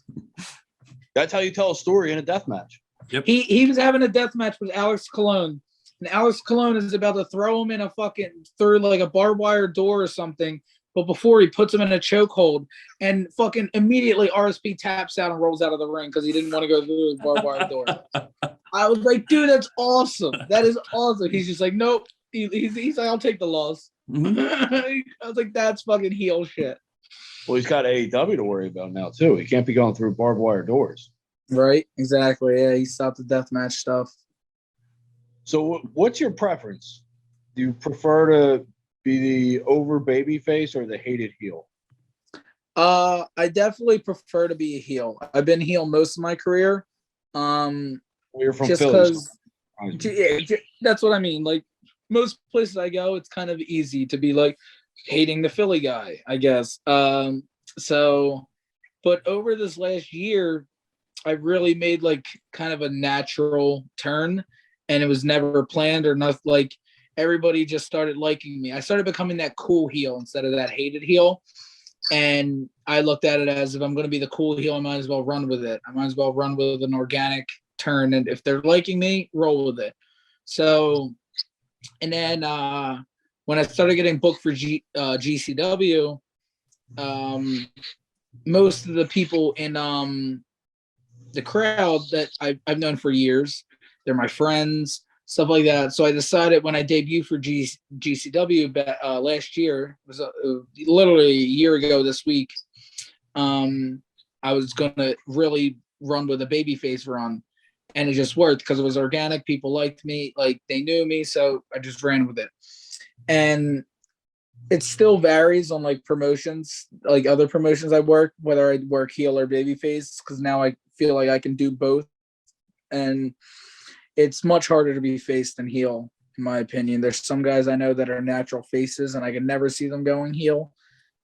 That's how you tell a story in a death match. Yep. He was having a death match with Alex Colon, and Alex Colon is about to throw him in a fucking through like a barbed wire door or something. But before he puts him in a chokehold, and fucking immediately RSP taps out and rolls out of the ring because he didn't want to go through the barbed wire door. I was like, dude, that's awesome. That is awesome. He's just like, nope. He's like, I'll take the loss. I was like, that's fucking heel shit. Well, he's got AEW to worry about now too. He can't be going through barbed wire doors. Right? Exactly. Yeah, he stopped the deathmatch stuff. So, what's your preference? Do you prefer to be the over babyface or the hated heel? I definitely prefer to be a heel. I've been heel most of my career. We're from just Philly. yeah, that's what I mean. Like most places I go, it's kind of easy to be like hating the Philly guy, I guess. So, but over this last year, I really made like kind of a natural turn, and it was never planned or nothing. Like everybody just started liking me. I started becoming that cool heel instead of that hated heel. And I looked at it as if I'm going to be the cool heel, I might as well run with it. I might as well run with an organic turn. And if they're liking me, roll with it. So, and then when I started getting booked for GCW, most of the people in the crowd that I've known for years, they're my friends, stuff like that. So I decided when I debuted for GCW last year, it was literally a year ago this week, I was going to really run with a babyface run. And it just worked because it was organic. People liked me, like they knew me. So I just ran with it. And it still varies on like promotions, like other promotions I work, whether I work heel or babyface, because now I feel like I can do both. And it's much harder to be face than heel, in my opinion. There's some guys I know that are natural faces, and I can never see them going heel.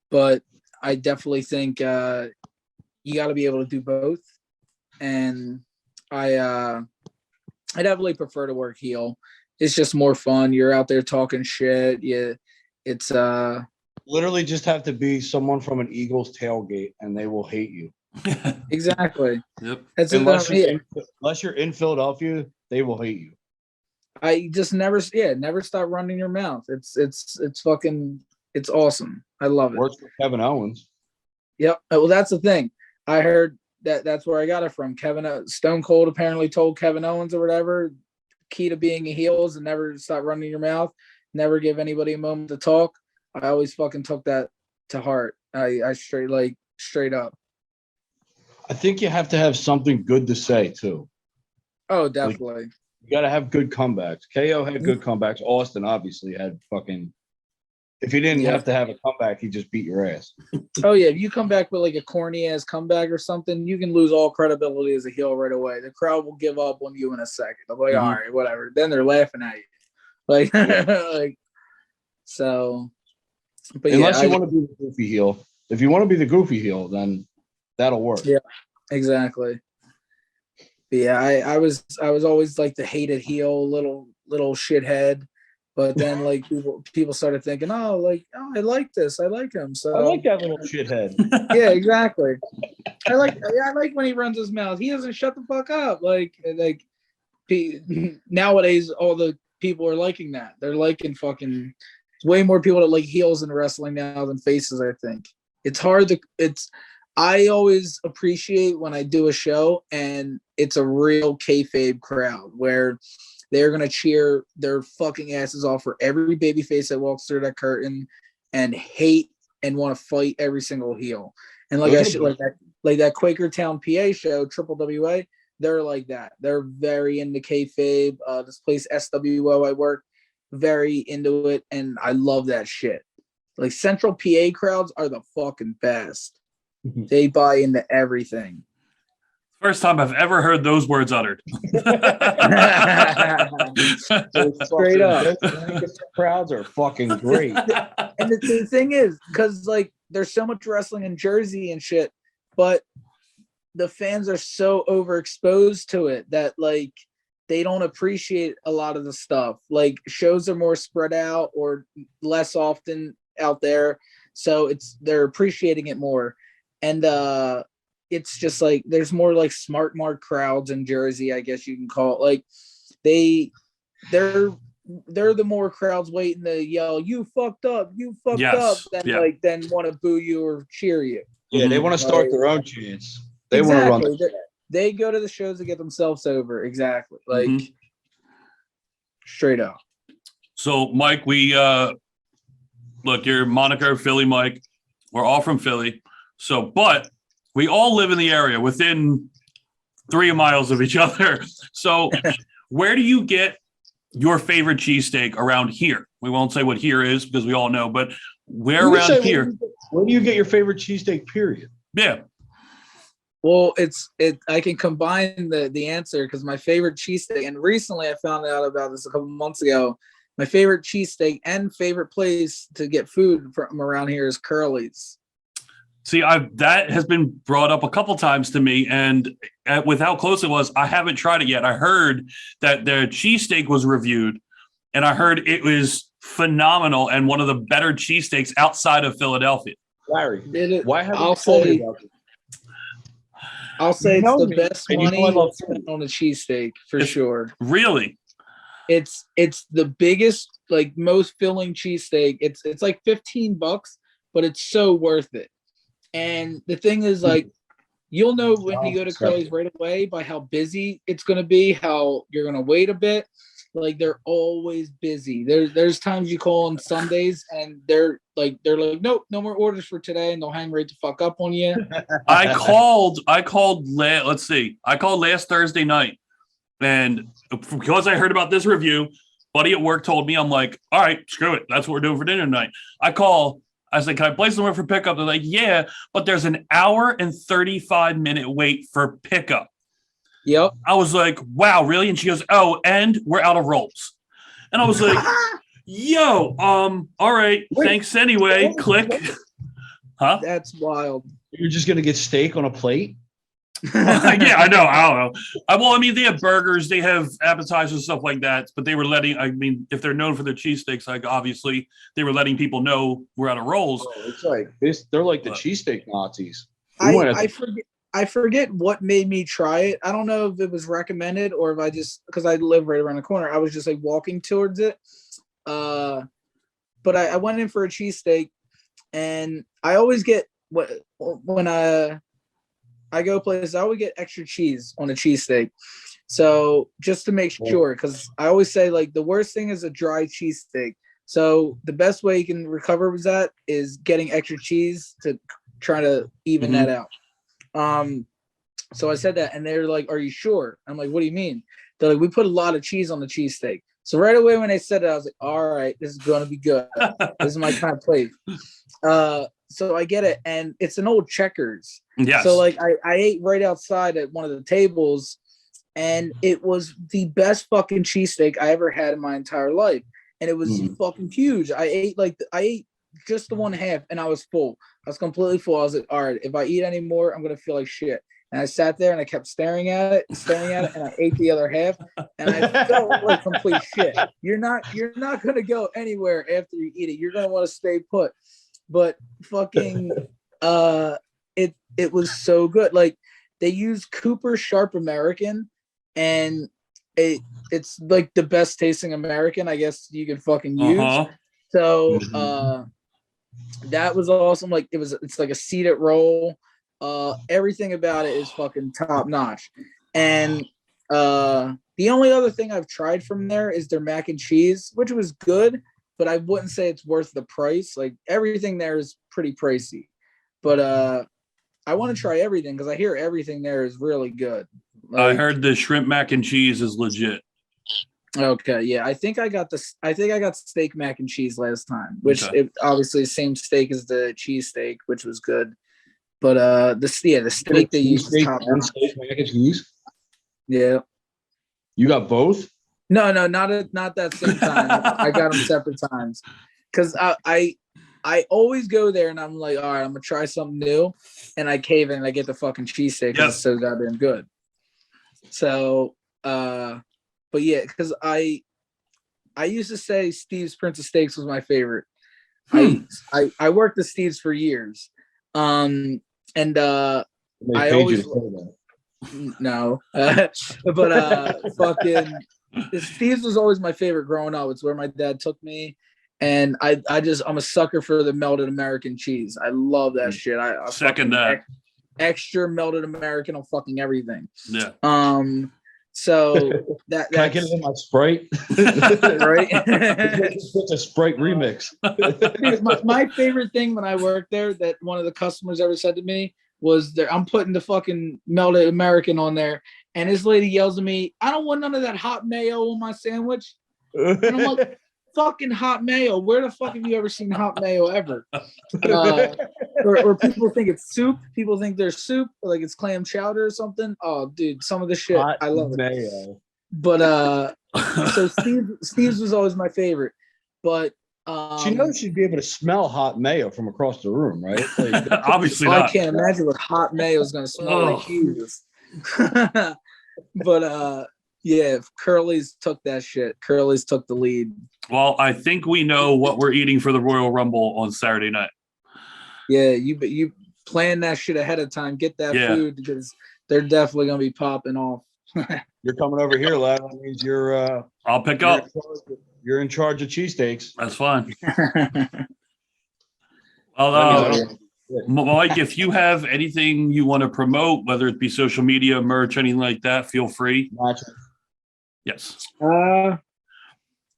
But I definitely think you got to be able to do both. And I definitely prefer to work heel. It's just more fun. You're out there talking shit. Yeah, it's literally just have to be someone from an Eagles tailgate, and they will hate you. Exactly. Yep. That's unless you're in Philadelphia, they will hate you. I just never stop running your mouth. It's fucking, it's awesome. I love it. Works for Kevin Owens. Yep. Well, that's the thing. I heard that's where I got it from. Stone Cold apparently told Kevin Owens or whatever, key to being a heel is to never stop running your mouth, never give anybody a moment to talk. I always fucking took that to heart. I straight up. I think you have to have something good to say too. Oh, definitely. You got to have good comebacks. KO had good comebacks. Austin obviously had fucking. If he didn't have to have a comeback, he just beat your ass. Oh yeah, if you come back with like a corny ass comeback or something, you can lose all credibility as a heel right away. The crowd will give up on you in a second. They'll be like, all right, whatever. Then they're laughing at you, like, like. So, but unless you want to be the goofy heel. If you want to be the goofy heel, then that'll work. Yeah, exactly. But yeah, I was always like the hated heel, little shithead. But then like people started thinking, I like this, I like him. So I like that little shithead. Yeah, exactly. I like when he runs his mouth. He doesn't shut the fuck up. Like nowadays, all the people are liking that. They're liking fucking way more people that like heels in wrestling now than faces. I think it's hard to I always appreciate when I do a show and it's a real kayfabe crowd where they're going to cheer their fucking asses off for every babyface that walks through that curtain and hate and want to fight every single heel. And like that Quakertown, PA show, Triple WA, they're like that. They're very into kayfabe. This place, SWO, I work, very into it. And I love that shit. Like Central PA crowds are the fucking best. They buy into everything. First time I've ever heard those words uttered. Straight up. Crowds are fucking great. And the thing is, because like there's so much wrestling in Jersey and shit, but the fans are so overexposed to it that like they don't appreciate a lot of the stuff. Like shows are more spread out or less often out there, so they're appreciating it more. And it's just like there's more like smart mark crowds in Jersey, I guess you can call it. Like they're the more crowds waiting to yell, "You fucked up, you fucked up," than want to boo you or cheer you. Yeah, they want to start their own chants. They want to run. They go to the shows to get themselves over. Exactly. Like straight up. So Mike, we look, your moniker Philly Mike. We're all from Philly. So, but we all live in the area within 3 miles of each other. So where do you get your favorite cheesesteak around here? We won't say what here is because we all know, but where around here? Where do you get your favorite cheesesteak, period? Yeah. Well, I can combine the answer because my favorite cheesesteak, and recently I found out about this a couple months ago, my favorite cheesesteak and favorite place to get food from around here is Curly's. See, that has been brought up a couple times to me, and with how close it was, I haven't tried it yet. I heard that their cheesesteak was reviewed, and I heard it was phenomenal and one of the better cheesesteaks outside of Philadelphia. Larry, why haven't you told me about it? I'll say it's the best money spent on a cheesesteak for sure. Really? It's the biggest, like most filling cheesesteak. It's like $15, but it's so worth it. And the thing is, like, you'll know when you go to Curly's right away by how busy it's going to be, how you're going to wait a bit. Like, they're always busy. There's times you call on Sundays and they're like, nope, no more orders for today, and they'll hang right the fuck up on you. I called last Thursday night, and because I heard about this review, buddy at work told me, I'm like, all right, screw it. That's what we're doing for dinner tonight. I said, can I place somewhere for pickup? They're like, yeah, but there's an hour and 35-minute wait for pickup. Yep. I was like, wow, really? And she goes, oh, and we're out of rolls. And I was like, yo, all right, thanks anyway. Click. Huh? That's wild. You're just going to get steak on a plate? Yeah, I know. I don't know. Well, I mean, they have burgers, they have appetizers, stuff like that. But they were if they're known for their cheesesteaks, like obviously they were letting people know we're out of rolls. Oh, it's like this. They're like the cheesesteak Nazis. I forget what made me try it. I don't know if it was recommended or if I just, because I live right around the corner, I was just like walking towards it. But I went in for a cheesesteak, and I always get when I go places, I would get extra cheese on a cheesesteak. So just to make sure, because I always say, like, the worst thing is a dry cheesesteak. So the best way you can recover with that is getting extra cheese to try to even that out. So I said that, and they're like, are you sure? I'm like, what do you mean? They're like, we put a lot of cheese on the cheesesteak. So right away when they said it, I was like, all right, this is going to be good. This is my kind of plate. So I get it, and it's an old Checkers. Yes. So like I ate right outside at one of the tables, and it was the best fucking cheesesteak I ever had in my entire life. And it was fucking huge. I ate just the one half, and I was full. I was completely full. I was like, all right, if I eat any more, I'm gonna feel like shit. And I sat there and I kept staring at it, and I ate the other half, and I felt like complete shit. You're not gonna go anywhere after you eat it. You're gonna want to stay put. But fucking it was so good. Like, they use Cooper Sharp American, and it's like the best tasting American I guess you can fucking use. So that was awesome. Like, it's like a seeded roll. Everything about it is fucking top notch. And the only other thing I've tried from there is their mac and cheese, which was good, but I wouldn't say it's worth the price. Like everything there is pretty pricey. But I want to try everything because I hear everything there is really good. Like, I heard the shrimp mac and cheese is legit. Okay, yeah, I think I got steak mac and cheese last time, which obviously the same steak as the cheesesteak, which was good. But the steak they use is top notch. Steak mac and cheese. Yeah. You got both? No, not that same time. I got them separate times because I always go there and I'm like, all right, I'm gonna try something new, and I cave in and I get the fucking cheesesteak because it's so goddamn good. So, but yeah, because I used to say Steve's Prince of Steaks was my favorite. I worked at Steve's for years, and I always no, but fucking Steve's was always my favorite growing up. It's where my dad took me. And I'm a sucker for the melted American cheese. I love that shit. I second that. Extra melted American on fucking everything. Yeah. So can I get it in my Sprite? Right. It's a Sprite remix. my favorite thing when I worked there that one of the customers ever said to me was that I'm putting the fucking melted American on there, and this lady yells at me, "I don't want none of that hot mayo on my sandwich." And I'm like, fucking hot mayo. Where the fuck have you ever seen hot mayo ever? Or people think it's soup. People think there's soup, or like it's clam chowder or something. Oh, dude, some of the shit I love mayo. It. But so Steve's was always my favorite. But she knows she'd be able to smell hot mayo from across the room, right? Like, obviously not. I can't imagine what hot mayo is going to smell like. Jesus. But yeah, Curly's took that shit. Curly's took the lead. Well, I think we know what we're eating for the Royal Rumble on Saturday night. Yeah, you plan that shit ahead of time. Get that food because they're definitely gonna be popping off. You're coming over here, lad. That means you're. I'll pick up. You're in charge of cheesesteaks. That's fine. Well, Mike, if you have anything you want to promote, whether it be social media, merch, anything like that, feel free. Yes.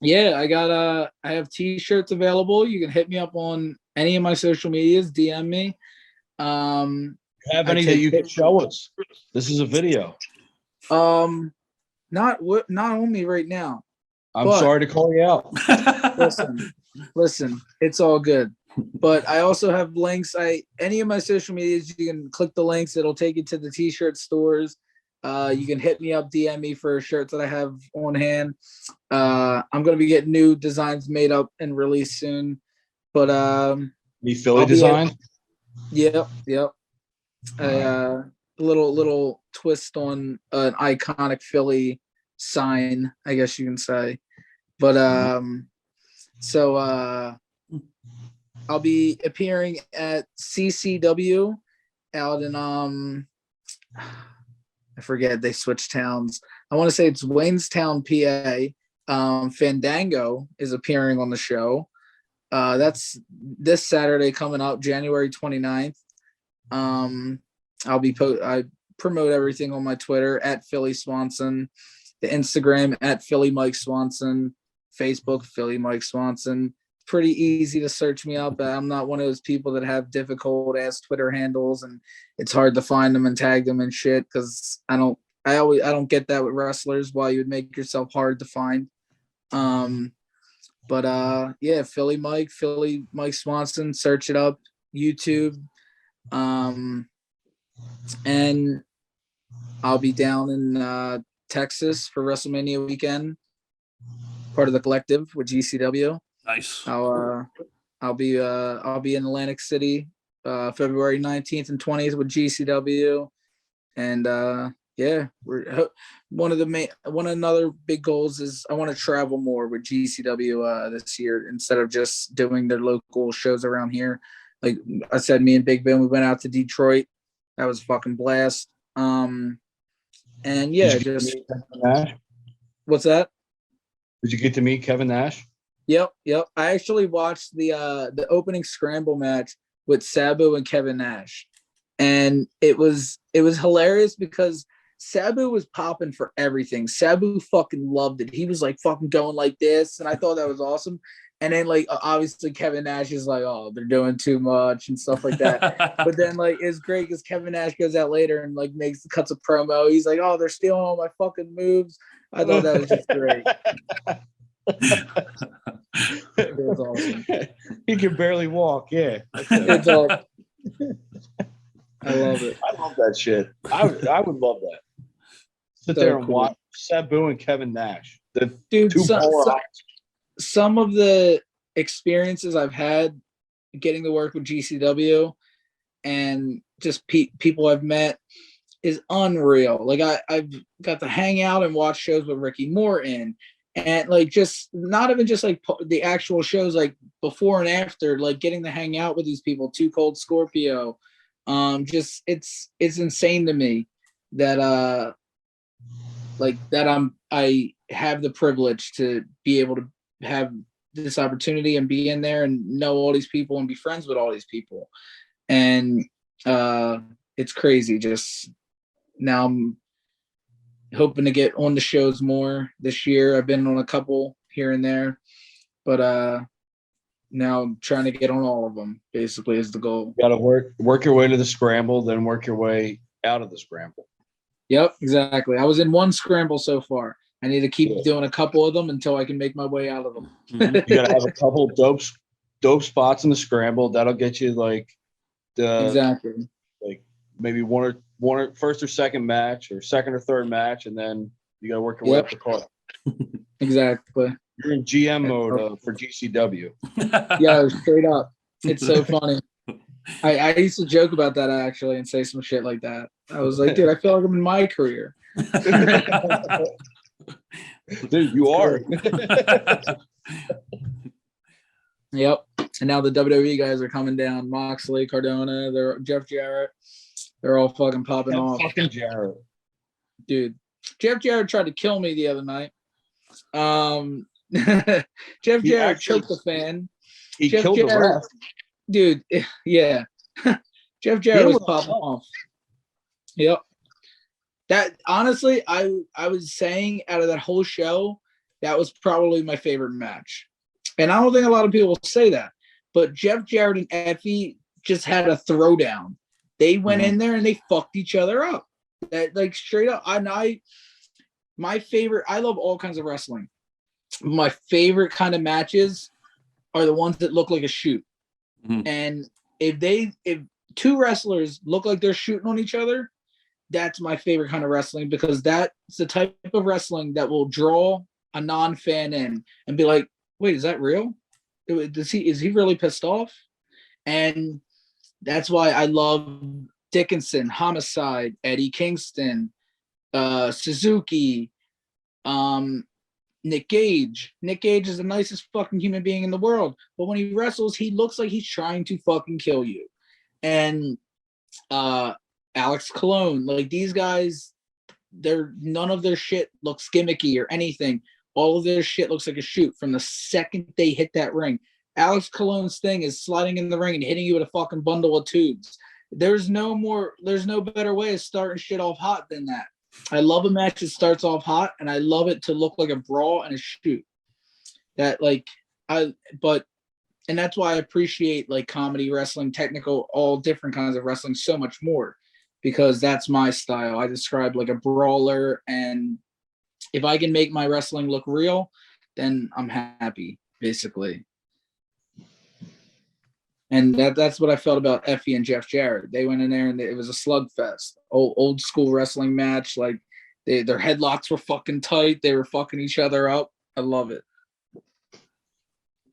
Yeah, I have t-shirts available. You can hit me up on any of my social medias, DM me. Have any that you can show us? This is a video. Not on me right now. I'm sorry to call you out. Listen, it's all good. But I also have links. Any of my social medias, you can click the links. It'll take you to the t-shirt stores. You can hit me up, DM me for shirts that I have on hand. I'm going to be getting new designs made up and released soon. But the Philly design? Yep. A little twist on an iconic Philly sign, I guess you can say. But so I'll be appearing at CCW out in I forget, they switched towns. I want to say it's Waynestown, PA. Fandango is appearing on the show. That's this Saturday coming up, January 29th. I promote everything on my Twitter at Philly Swanson, the Instagram at Philly Mike Swanson, Facebook Philly Mike Swanson. Pretty easy to search me up. I'm not one of those people that have difficult ass Twitter handles and it's hard to find them and tag them and shit because I don't get that with wrestlers, why you would make yourself hard to find. But yeah, Philly Mike Swanson, search it up, YouTube. And I'll be down in Texas for WrestleMania weekend, part of the collective with GCW. Nice. I'll be in Atlantic City February 19th and 20th with GCW, and yeah, one of another big goals is I want to travel more with GCW this year instead of just doing their local shows around here. Like I said, me and Big Ben, we went out to Detroit. That was a fucking blast. And yeah, just what's that? Did you get to meet Kevin Nash? Yep. I actually watched the opening scramble match with Sabu and Kevin Nash. And it was hilarious because Sabu was popping for everything. Sabu fucking loved it. He was like fucking going like this, and I thought that was awesome. And then like obviously Kevin Nash is like, oh, they're doing too much and stuff like that. But then like it's great because Kevin Nash goes out later and like cuts a promo. He's like, oh, they're stealing all my fucking moves. I thought that was just great. It was awesome. He can barely walk. Yeah, It's all. I love it. I love that shit. I would love that. Sit there and watch Sabu and Kevin Nash. The Dude, two polar some of the experiences I've had getting to work with GCW and just people I've met is unreal. Like I've got to hang out and watch shows with Ricky Morton, and like just not even just like the actual shows, like before and after, like getting to hang out with these people. Too Cold Scorpio, just it's insane to me that I have the privilege to be able to have this opportunity and be in there and know all these people and be friends with all these people. And it's crazy. Just now I'm hoping to get on the shows more this year. I've been on a couple here and there, but now I'm trying to get on all of them, basically, is the goal. You got to work your way to the scramble, then work your way out of the scramble. Yep, exactly. I was in one scramble so far. I need to keep doing a couple of them until I can make my way out of them. You got to have a couple dope spots in the scramble. That'll get you like exactly like maybe one or first or second match or second or third match, and then you got to work your way up the card. Exactly. You're in GM mode for GCW. Yeah, straight up. It's so funny. I used to joke about that actually and say some shit like that. I was like, dude, I feel like I'm in my career. Dude, you are. Yep. And now the WWE guys are coming down. Moxley, Cardona, Jeff Jarrett. They're all fucking popping off. Fucking Jarrett. Dude. Jeff Jarrett tried to kill me the other night. Jeff Jarrett choked the fan. He killed the ref. Dude, yeah. Jeff Jarrett was popping off. Yep. That honestly, I was saying out of that whole show, that was probably my favorite match. And I don't think a lot of people will say that. But Jeff Jarrett and Effie just had a throwdown. They went in there and they fucked each other up. That like straight up. My favorite, I love all kinds of wrestling. My favorite kind of matches are the ones that look like a shoot. And if two wrestlers look like they're shooting on each other, that's my favorite kind of wrestling, because that's the type of wrestling that will draw a non-fan in and be like, wait, is that real? Is he really pissed off? And that's why I love Dickinson, Homicide, Eddie Kingston, Suzuki, Nick Gage. Nick Gage is the nicest fucking human being in the world, but when he wrestles, he looks like he's trying to fucking kill you. And Alex Colon, like these guys, none of their shit looks gimmicky or anything. All of their shit looks like a shoot from the second they hit that ring. Alex Colon's thing is sliding in the ring and hitting you with a fucking bundle of tubes. There's no better way of starting shit off hot than that. I love a match that starts off hot, and I love it to look like a brawl and a shoot. And that's why I appreciate like comedy wrestling, technical, all different kinds of wrestling so much more, because that's my style. I describe like a brawler, and if I can make my wrestling look real, then I'm happy, basically. And that's what I felt about Effie and Jeff Jarrett. They went in there and it was a slugfest. Old school wrestling match. Like their headlocks were fucking tight. They were fucking each other up. I love it.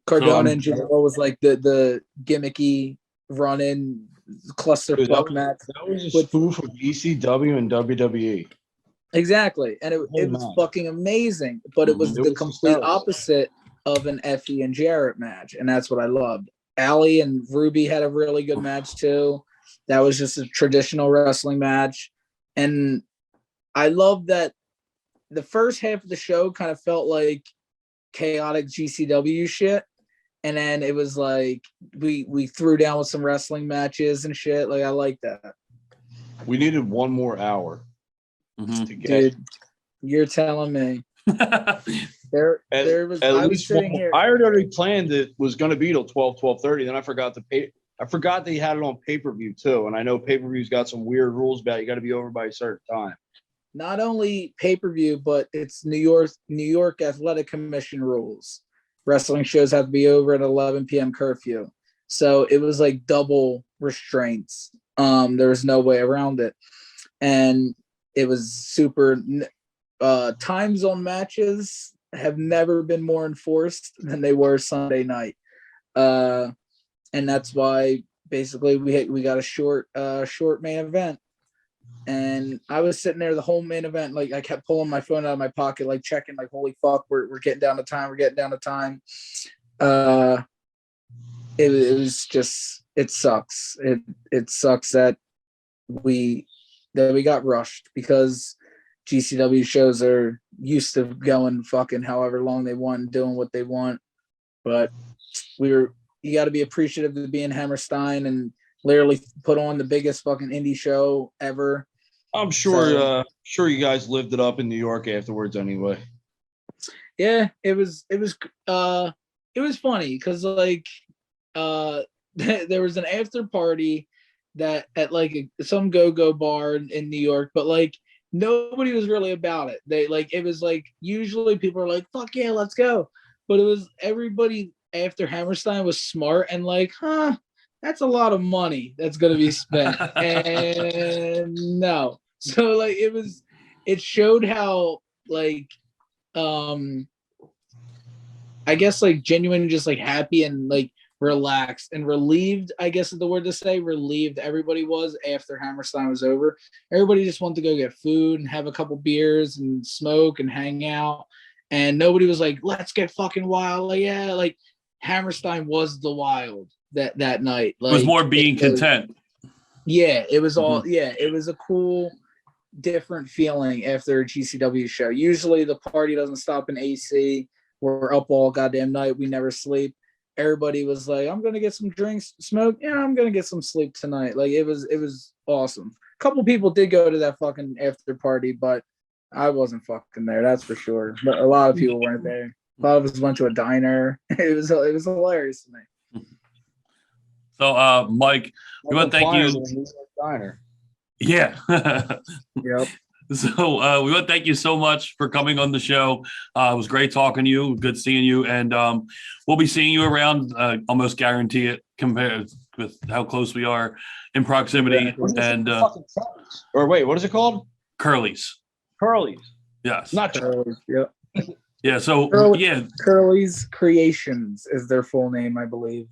Cardona and Jamil was like the gimmicky run-in clusterfuck match. That was a spoof of ECW and WWE. Exactly. And it was fucking amazing. But it was the complete opposite of an Effie and Jarrett match. And that's what I loved. Allie and Ruby had a really good match too. That was just a traditional wrestling match. And I love that the first half of the show kind of felt like chaotic GCW shit. And then it was like we threw down with some wrestling matches and shit. Like I like that. We needed one more hour Mhm. to get Dude, you're telling me. There was. at I was least sitting one. here. I had already planned it was going to be till 12:30. Then I forgot to pay. I forgot that he had it on pay-per-view too. And I know pay-per-view's got some weird rules about it. You got to be over by a certain time. Not only pay-per-view, but it's New York Athletic Commission rules. Wrestling shows have to be over at 11 p.m. curfew. So it was like double restraints. There was no way around it. And it was super time zone matches have never been more enforced than they were Sunday night. And that's why basically we got a short main event. And I was sitting there the whole main event, like I kept pulling my phone out of my pocket, like checking, like, holy fuck, we're getting down to time. We're getting down to time. It was just, it sucks. It sucks that we got rushed because GCW shows are used to going fucking however long they want, doing what they want. But you got to be appreciative of being Hammerstein and literally put on the biggest fucking indie show ever. I'm sure. Sure, you guys lived it up in New York afterwards, anyway. Yeah, it was funny because like there was an after party that at like some go-go bar in New York, but like nobody was really about it. They like, it was like usually people are like, fuck yeah, let's go. But it was everybody after Hammerstein was smart and like, that's a lot of money that's going to be spent. And no. So like it showed how like, I guess like genuine, just like happy and like relaxed and relieved, I guess is the word to say, relieved everybody was after Hammerstein was over. Everybody just wanted to go get food and have a couple beers and smoke and hang out. And nobody was like, let's get fucking wild. Like, yeah, like Hammerstein was the wild that night. Like, it was more being content. Yeah, it was all, yeah, it was a cool, different feeling after a GCW show. Usually the party doesn't stop in AC. We're up all goddamn night. We never sleep. Everybody was like, I'm going to get some drinks, smoke. Yeah, I'm going to get some sleep tonight. Like, it was awesome. A couple people did go to that fucking after party, but I wasn't fucking there. That's for sure. But a lot of people weren't there. A lot of us went to a diner. It was hilarious to me. So, Mike, we want to thank you. Diner. Yeah. Yep. So we want to thank you so much for coming on the show. It was great talking to you. Good seeing you. And we'll be seeing you around. Almost guarantee it compared with how close we are in proximity. Yeah. And or wait, what is it called? Curly's. Curly's. Yes. Not Curly's, yep. Yeah. So Curly's Creations is their full name, I believe.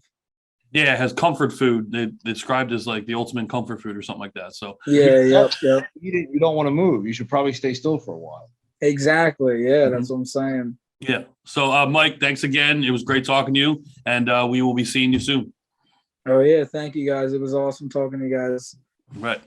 Yeah, it has comfort food. They described as like the ultimate comfort food or something like that. So yep. You don't want to move. You should probably stay still for a while. Exactly. Yeah, that's what I'm saying. Yeah. So Mike, thanks again. It was great talking to you, and we will be seeing you soon. Oh yeah, thank you guys. It was awesome talking to you guys. Right.